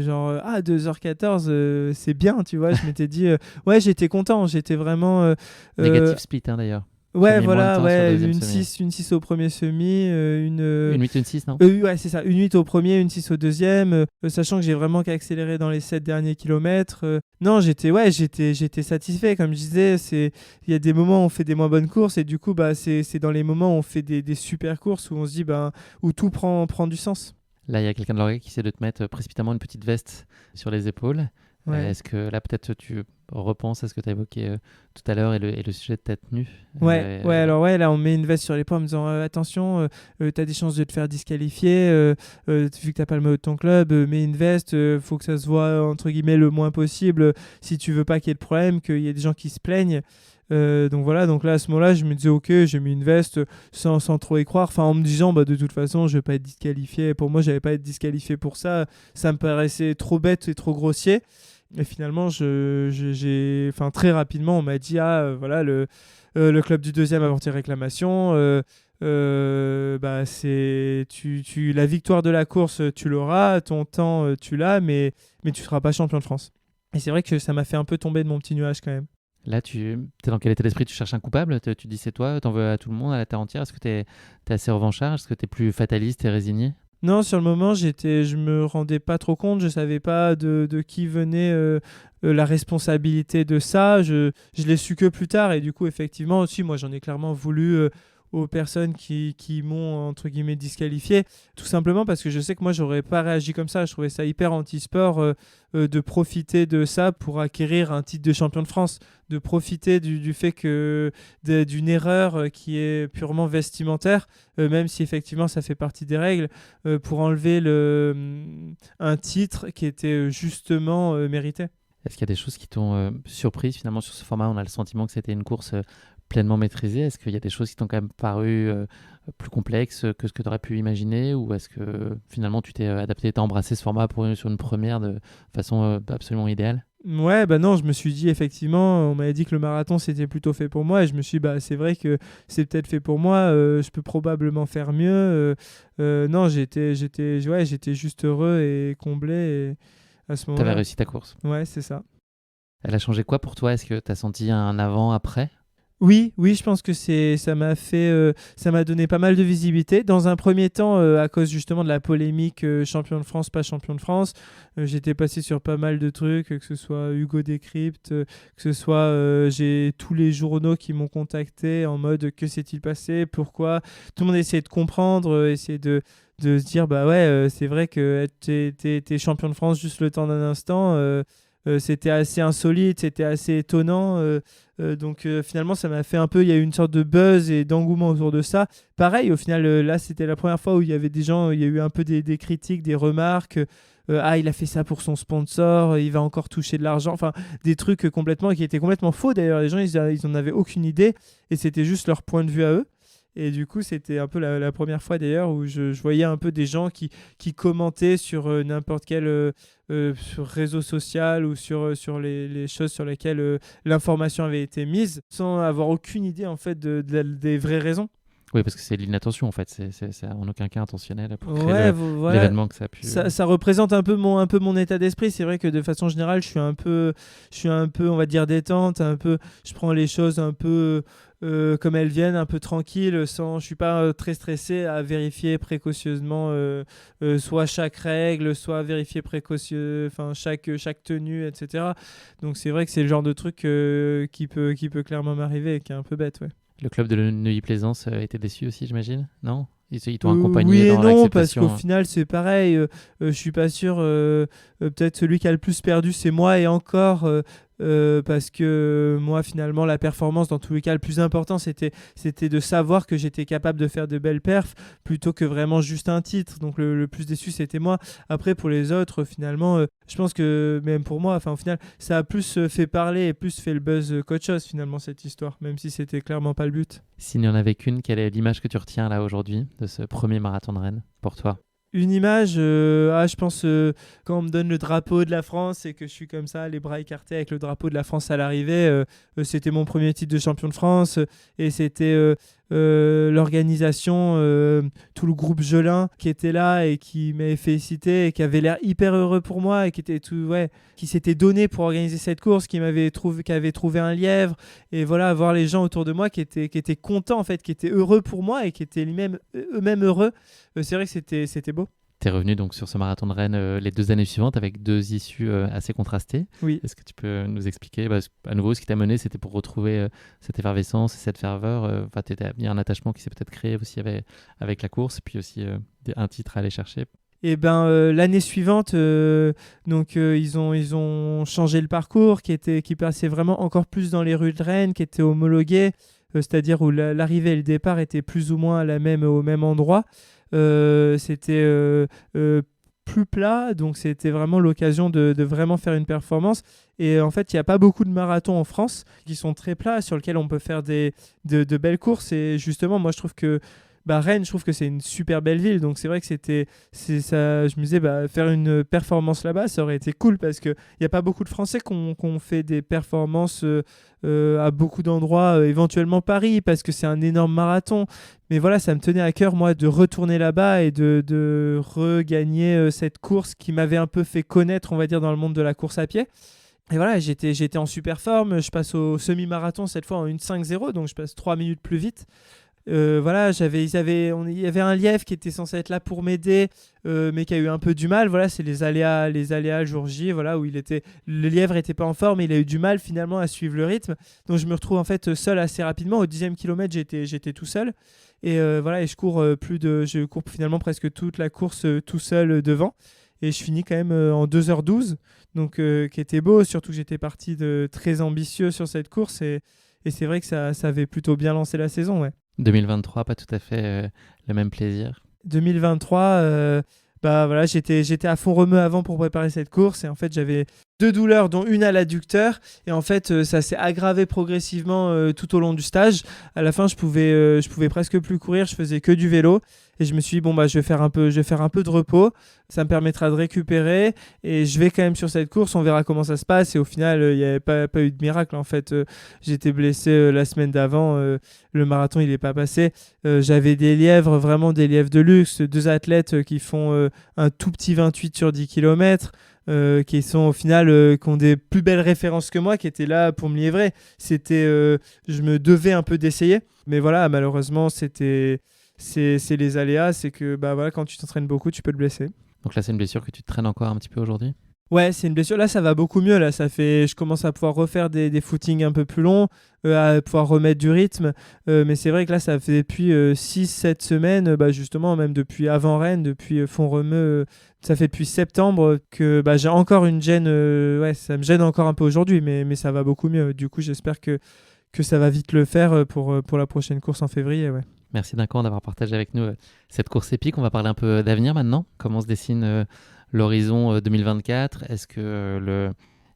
Speaker 1: genre 2h14, c'est bien, tu vois. Je m'étais dit ouais, j'étais content, j'étais vraiment
Speaker 2: Négatif split d'ailleurs.
Speaker 1: ouais,
Speaker 2: J'ai mis moins de
Speaker 1: voilà,
Speaker 2: temps sur le
Speaker 1: ouais,
Speaker 2: deuxième
Speaker 1: une
Speaker 2: semi.
Speaker 1: 6 au premier semi,
Speaker 2: Une 8 et une 6, non?
Speaker 1: ouais, c'est ça, une 8 au premier, une 6 au deuxième, sachant que j'ai vraiment qu'accéléré dans les 7 derniers kilomètres. Non, j'étais satisfait, comme je disais. Il y a des moments où on fait des moins bonnes courses, et du coup, c'est dans les moments où on fait des super courses où on se dit, où tout prend du sens.
Speaker 2: Là, il y a quelqu'un de l'oreille qui essaie de te mettre précipitamment une petite veste sur les épaules.
Speaker 1: Ouais.
Speaker 2: Est-ce que là, peut-être, tu repense à ce que tu as évoqué tout à l'heure et le sujet de ta tenue.
Speaker 1: Ouais, là on met une veste sur les poings en me disant attention, t'as des chances de te faire disqualifier, vu que t'as pas le maillot de ton club, mets une veste, faut que ça se voit entre guillemets le moins possible, si tu veux pas qu'il y ait de problème, qu'il y ait des gens qui se plaignent. Donc voilà, donc là à ce moment-là je me disais ok, j'ai mis une veste sans trop y croire, enfin en me disant bah de toute façon je vais pas être disqualifié, pour moi j'allais pas être disqualifié pour ça, ça me paraissait trop bête et trop grossier. Et finalement enfin très rapidement on m'a dit voilà le club du deuxième a porté réclamation, bah la victoire de la course tu l'auras, ton temps tu l'as, mais tu seras pas champion de France. Et c'est vrai que ça m'a fait un peu tomber de mon petit nuage quand même.
Speaker 2: Là, tu es dans quel état d'esprit? Tu cherches un coupable? Tu dis c'est toi, t'en veux à tout le monde, à la terre entière? Est-ce que tu es assez revanchard? Est-ce que tu es plus fataliste et résigné?
Speaker 1: Non, sur le moment, je me rendais pas trop compte, je savais pas de qui venait la responsabilité de ça. Je l'ai su que plus tard et du coup, effectivement, aussi, moi, j'en ai clairement voulu aux personnes qui m'ont entre guillemets disqualifié, tout simplement parce que je sais que moi, j'aurais pas réagi comme ça. Je trouvais ça hyper anti-sport de profiter de ça pour acquérir un titre de champion de France, de profiter du fait que d'une erreur qui est purement vestimentaire, même si effectivement ça fait partie des règles, pour enlever un titre qui était justement mérité.
Speaker 2: Est-ce qu'il y a des choses qui t'ont surprise finalement sur ce format? On a le sentiment que c'était une course pleinement maîtrisée. Est-ce qu'il y a des choses qui t'ont quand même paru plus complexes que ce que tu aurais pu imaginer? Ou est-ce que finalement tu t'es adapté, tu as embrassé ce format sur une première de façon absolument idéale?
Speaker 1: Ouais, bah non, je me suis dit effectivement, on m'avait dit que le marathon c'était plutôt fait pour moi et je me suis dit bah c'est vrai que c'est peut-être fait pour moi, je peux probablement faire mieux. Non, j'étais juste heureux et comblé à ce
Speaker 2: Tu avais
Speaker 1: moment-là.
Speaker 2: réussi ta course.
Speaker 1: Ouais, c'est ça.
Speaker 2: Elle a changé quoi pour toi? Est-ce que tu as senti un avant-après?
Speaker 1: Oui, je pense que ça m'a donné pas mal de visibilité. Dans un premier temps, à cause justement de la polémique champion de France, pas champion de France, j'étais passé sur pas mal de trucs, que ce soit Hugo Décrypte, que ce soit j'ai tous les journaux qui m'ont contacté en mode que s'est-il passé, pourquoi. Tout le monde essayait de comprendre, essayait de se dire bah ouais, c'est vrai que t'es champion de France juste le temps d'un instant. C'était assez insolite, c'était assez étonnant. Donc finalement, ça m'a fait un peu, il y a eu une sorte de buzz et d'engouement autour de ça. Pareil, au final, là, c'était la première fois où il y avait des gens, il y a eu un peu des critiques, des remarques. Il a fait ça pour son sponsor, il va encore toucher de l'argent. Enfin, des trucs qui étaient complètement faux. D'ailleurs, les gens, ils en avaient aucune idée et c'était juste leur point de vue à eux. Et du coup, c'était un peu la première fois d'ailleurs où je voyais un peu des gens qui commentaient sur n'importe quel sur réseau social ou sur les choses sur lesquelles l'information avait été mise, sans avoir aucune idée en fait des vraies raisons.
Speaker 2: Oui, parce que c'est l'inattention en fait, c'est en aucun cas intentionnel pour créer
Speaker 1: Ouais, voilà.
Speaker 2: l'événement que ça a pu...
Speaker 1: Ça représente un peu mon état d'esprit. C'est vrai que de façon générale, je suis un peu, on va dire, détente, je prends les choses un peu comme elles viennent, un peu tranquille, je suis pas très stressé à vérifier précautionneusement soit chaque règle, soit vérifier enfin chaque tenue, etc. Donc c'est vrai que c'est le genre de truc qui peut clairement m'arriver et qui est un peu bête, ouais.
Speaker 2: Le club de Neuilly-Plaisance était déçu aussi, j'imagine? Non? Ils t'ont accompagné
Speaker 1: oui et
Speaker 2: dans
Speaker 1: non, parce
Speaker 2: l'acceptation?
Speaker 1: qu'au final, c'est pareil. Je suis pas sûr. Peut-être celui qui a le plus perdu, c'est moi et encore. Parce que moi, finalement, la performance, dans tous les cas, le plus important, c'était de savoir que j'étais capable de faire de belles perfs plutôt que vraiment juste un titre. Donc, le plus déçu, c'était moi. Après, pour les autres, finalement, je pense que même pour moi, au final, ça a plus fait parler et plus fait le buzz qu'autre chose, finalement, cette histoire, même si c'était clairement pas le but.
Speaker 2: S'il n'y en avait qu'une, quelle est l'image que tu retiens là aujourd'hui de ce premier marathon de Rennes pour toi?
Speaker 1: Une image, je pense quand on me donne le drapeau de la France et que je suis comme ça, les bras écartés avec le drapeau de la France à l'arrivée, c'était mon premier titre de champion de France et c'était l'organisation, tout le groupe Gelin qui était là et qui m'avait félicité et qui avait l'air hyper heureux pour moi et qui s'était donné pour organiser cette course, qui avait trouvé un lièvre et voilà, voir les gens autour de moi qui étaient contents en fait, qui étaient heureux pour moi et qui étaient eux-mêmes heureux. C'est vrai que c'était beau.
Speaker 2: Tu es revenu donc sur ce marathon de Rennes les 2 années suivantes avec 2 issues assez contrastées.
Speaker 1: Oui.
Speaker 2: Est-ce que tu peux nous expliquer à nouveau ce qui t'a mené, c'était pour retrouver cette effervescence et cette ferveur. Il y a un attachement qui s'est peut-être créé aussi avec la course, puis aussi un titre à aller chercher.
Speaker 1: Et ben l'année suivante, ils ont changé le parcours qui passait vraiment encore plus dans les rues de Rennes, qui était homologué, c'est-à-dire où l'arrivée et le départ étaient plus ou moins au même endroit. C'était plus plat, donc c'était vraiment l'occasion de vraiment faire une performance. Et en fait, il n'y a pas beaucoup de marathons en France qui sont très plats, sur lesquels on peut faire de belles courses. Et justement, moi, je trouve que Rennes, je trouve que c'est une super belle ville. Donc c'est vrai que c'est ça. Je me disais, faire une performance là-bas, ça aurait été cool parce qu'il n'y a pas beaucoup de Français qui ont fait des performances à beaucoup d'endroits, éventuellement Paris, parce que c'est un énorme marathon. Mais voilà, ça me tenait à cœur, moi, de retourner là-bas et de regagner cette course qui m'avait un peu fait connaître, on va dire, dans le monde de la course à pied. Et voilà, j'étais en super forme. Je passe au semi-marathon cette fois en 1,5-0, donc je passe 3 minutes plus vite. Voilà, il y avait un lièvre qui était censé être là pour m'aider, mais qui a eu un peu du mal. Voilà, c'est les aléas jour J, voilà, où le lièvre était pas en forme, et il a eu du mal finalement à suivre le rythme. Donc je me retrouve en fait seul assez rapidement. Au 10e kilomètre, j'étais tout seul. Et voilà, et je cours finalement presque toute la course tout seul devant. Et je finis quand même en 2h12, donc qui était beau, surtout que j'étais parti de très ambitieux sur cette course. Et c'est vrai que ça avait plutôt bien lancé la saison, ouais.
Speaker 2: 2023, pas tout à fait le même plaisir.
Speaker 1: 2023, voilà, j'étais à fond remue avant pour préparer cette course, et en fait j'avais 2 douleurs, dont une à l'adducteur, et en fait ça s'est aggravé progressivement tout au long du stage. À la fin, je pouvais presque plus courir, je faisais que du vélo, et je me suis dit je vais faire un peu de repos, ça me permettra de récupérer, et je vais quand même sur cette course, on verra comment ça se passe. Et au final, il n'y avait pas eu de miracle en fait. J'étais blessé la semaine d'avant, le marathon il n'est pas passé. J'avais vraiment des lièvres de luxe, 2 athlètes qui font un tout petit 28 sur 10 km, qui sont au final qui ont des plus belles références que moi, qui étaient là pour me livrer. Je me devais un peu d'essayer, mais voilà, malheureusement c'est les aléas, c'est que voilà, quand tu t'entraînes beaucoup, tu peux te blesser.
Speaker 2: Donc là, c'est une blessure que tu te traînes encore un petit peu aujourd'hui?
Speaker 1: Ouais, c'est une blessure. Là, ça va beaucoup mieux. Là, je commence à pouvoir refaire des footings un peu plus longs, à pouvoir remettre du rythme. Mais c'est vrai que là, ça fait depuis 6-7 semaines, justement, même depuis avant Rennes, depuis Font-Romeu, ça fait depuis septembre que j'ai encore une gêne. Ouais, ça me gêne encore un peu aujourd'hui, mais ça va beaucoup mieux. Du coup, j'espère que ça va vite le faire pour la prochaine course en février. Ouais.
Speaker 2: Merci Duncan d'avoir partagé avec nous cette course épique. On va parler un peu d'avenir maintenant. Comment se dessine l'horizon 2024? Est-ce que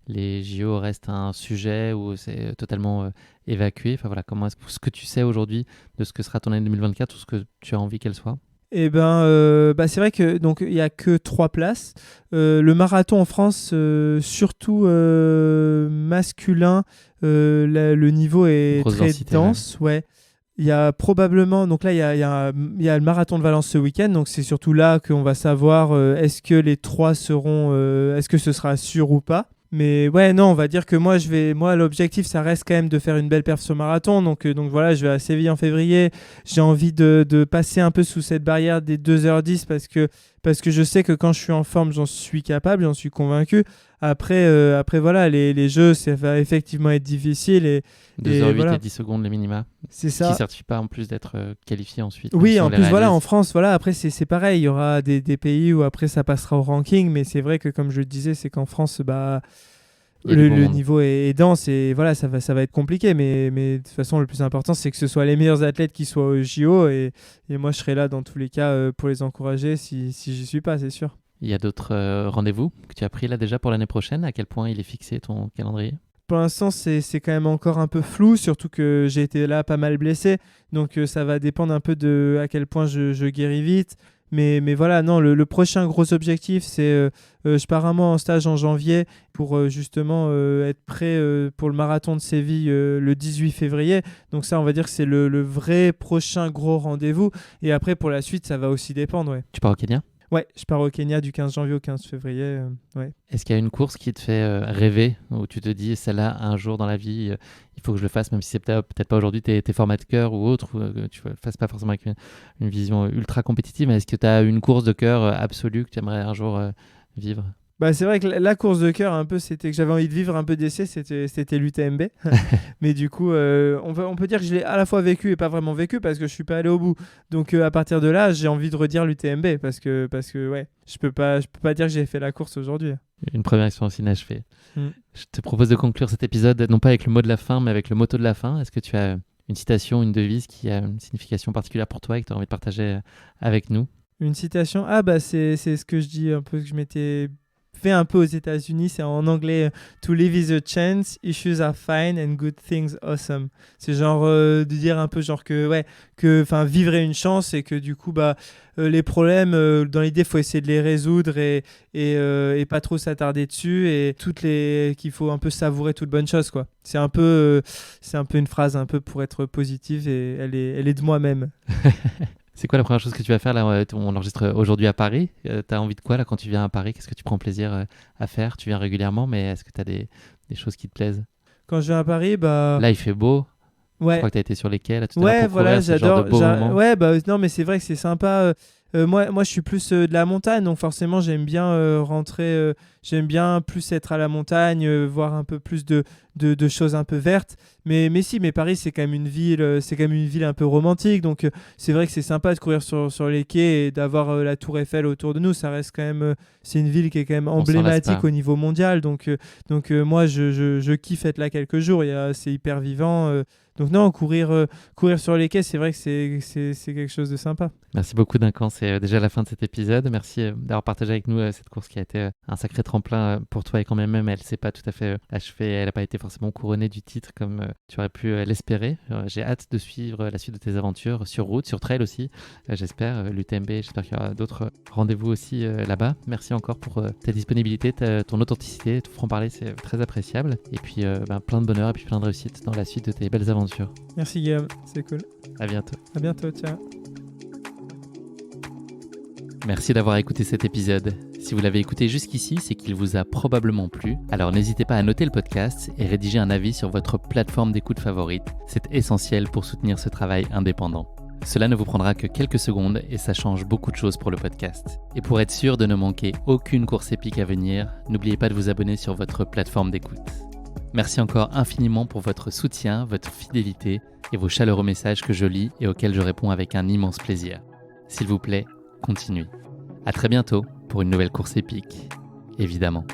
Speaker 2: les JO restent un sujet ou c'est totalement évacué? Enfin voilà, ce que tu sais aujourd'hui de ce que sera ton année 2024 ou ce que tu as envie qu'elle soit?
Speaker 1: Eh c'est vrai que donc il y a que 3 places. Le marathon en France, surtout masculin, le niveau est
Speaker 2: Grosse
Speaker 1: très
Speaker 2: densité,
Speaker 1: dense. Ouais. Il y a probablement, donc là il y a le marathon de Valence ce week-end, donc c'est surtout là qu'on va savoir est-ce que les 3 seront, est-ce que ce sera sûr ou pas. Mais ouais, non, on va dire que moi l'objectif ça reste quand même de faire une belle perf sur marathon, donc voilà, je vais à Séville en février. J'ai envie de passer un peu sous cette barrière des 2h10 parce que je sais que quand je suis en forme, j'en suis capable, j'en suis convaincu. Après voilà, les jeux, ça va effectivement être difficile.
Speaker 2: 2h08
Speaker 1: voilà.
Speaker 2: et 10 secondes les minima.
Speaker 1: C'est ça.
Speaker 2: Qui ne certifie pas en plus d'être qualifié ensuite.
Speaker 1: Oui, en plus, voilà, en France, voilà, après, c'est pareil. Il y aura des pays où après ça passera au ranking, mais c'est vrai que, comme je le disais, c'est qu'en France, le niveau est dense et voilà, ça va être compliqué. Mais de toute façon, le plus important, c'est que ce soit les meilleurs athlètes qui soient au JO. Et moi, je serai là dans tous les cas pour les encourager si j'y suis pas, c'est sûr.
Speaker 2: Il y a d'autres rendez-vous que tu as pris là déjà pour l'année prochaine? À quel point il est fixé ton calendrier?
Speaker 1: Pour l'instant, c'est quand même encore un peu flou, surtout que j'ai été là pas mal blessé. Donc ça va dépendre un peu de à quel point je guéris vite. Mais voilà, non, le prochain gros objectif, c'est je pars un mois en stage en janvier pour justement être prêt pour le marathon de Séville le 18 février. Donc ça, on va dire que c'est le vrai prochain gros rendez-vous. Et après, pour la suite, ça va aussi dépendre. Ouais.
Speaker 2: Tu pars au Kenya?
Speaker 1: Ouais, je pars au Kenya du 15 janvier au 15 février. Ouais.
Speaker 2: Est-ce qu'il y a une course qui te fait rêver, où tu te dis, celle-là, un jour dans la vie, il faut que je le fasse, même si c'est peut-être pas aujourd'hui tes formats de cœur ou autre, ou que tu ne le fasses pas forcément avec une vision ultra compétitive, mais est-ce que tu as une course de cœur absolue que tu aimerais un jour vivre?
Speaker 1: Bah, c'est vrai que la course de cœur, un peu, c'était que j'avais envie de vivre un peu d'essai, c'était l'UTMB. Mais du coup, on peut dire que je l'ai à la fois vécu et pas vraiment vécu parce que je suis pas allé au bout. Donc à partir de là, j'ai envie de redire l'UTMB parce que ouais, je peux pas dire que j'ai fait la course aujourd'hui.
Speaker 2: Une première expérience inachevée.
Speaker 1: Mm.
Speaker 2: Je te propose de conclure cet épisode non pas avec le mot de la fin, mais avec le motto de la fin. Est-ce que tu as une citation, une devise qui a une signification particulière pour toi et que tu as envie de partager avec nous?
Speaker 1: Une citation, ah bah c'est ce que je dis un peu, que je m'étais fait un peu aux États-Unis, c'est en anglais To live is a chance, issues are fine and good things awesome. C'est genre de dire un peu genre que ouais, que enfin vivre est une chance et que du coup bah les problèmes dans l'idée faut essayer de les résoudre et pas trop s'attarder dessus et qu'il faut un peu savourer toutes bonnes choses quoi. C'est un peu une phrase un peu pour être positive et elle est de moi-même.
Speaker 2: C'est quoi la première chose que tu vas faire là? On enregistre aujourd'hui à Paris. T'as envie de quoi là quand tu viens à Paris? Qu'est-ce que tu prends plaisir à faire? Tu viens régulièrement, mais est-ce que t'as des choses qui te plaisent?
Speaker 1: Quand je viens à Paris, bah
Speaker 2: Là, il fait beau. Je
Speaker 1: ouais.
Speaker 2: crois que t'as été sur les quais là tout à l'heure
Speaker 1: Ouais,
Speaker 2: pour
Speaker 1: voilà,
Speaker 2: courir, ce genre de beau moment.
Speaker 1: Ouais, bah non, mais c'est vrai que c'est sympa. Moi, je suis plus de la montagne, donc forcément, j'aime bien rentrer. J'aime bien plus être à la montagne, voir un peu plus de choses un peu vertes. Mais si, mais Paris, c'est quand même une ville, un peu romantique. Donc, c'est vrai que c'est sympa de courir sur les quais et d'avoir la Tour Eiffel autour de nous. Ça reste quand même, c'est une ville qui est quand même
Speaker 2: On s'en lasse
Speaker 1: emblématique
Speaker 2: pas.
Speaker 1: au niveau mondial. Donc, moi, je kiffe être là quelques jours. C'est hyper vivant. Donc non, courir sur les quais, c'est vrai que c'est quelque chose de sympa.
Speaker 2: Merci beaucoup Duncan, c'est déjà la fin de cet épisode. Merci d'avoir partagé avec nous cette course qui a été un sacré tremplin pour toi et quand même elle s'est pas tout à fait achevée, elle n'a pas été forcément couronnée du titre comme tu aurais pu l'espérer. J'ai hâte de suivre la suite de tes aventures sur route, sur trail aussi, j'espère, l'UTMB, j'espère qu'il y aura d'autres rendez-vous aussi là-bas. Merci encore pour ta disponibilité, ton authenticité, tout franc-parler, c'est très appréciable. Et puis plein de bonheur et puis plein de réussite dans la suite de tes belles aventures.
Speaker 1: Merci Guillaume, c'est cool.
Speaker 2: À bientôt.
Speaker 1: À bientôt, ciao.
Speaker 2: Merci d'avoir écouté cet épisode. Si vous l'avez écouté jusqu'ici, c'est qu'il vous a probablement plu. Alors n'hésitez pas à noter le podcast et rédiger un avis sur votre plateforme d'écoute favorite. C'est essentiel pour soutenir ce travail indépendant. Cela ne vous prendra que quelques secondes et ça change beaucoup de choses pour le podcast. Et pour être sûr de ne manquer aucune course épique à venir, n'oubliez pas de vous abonner sur votre plateforme d'écoute. Merci encore infiniment pour votre soutien, votre fidélité et vos chaleureux messages que je lis et auxquels je réponds avec un immense plaisir. S'il vous plaît, continuez. À très bientôt pour une nouvelle course épique, évidemment.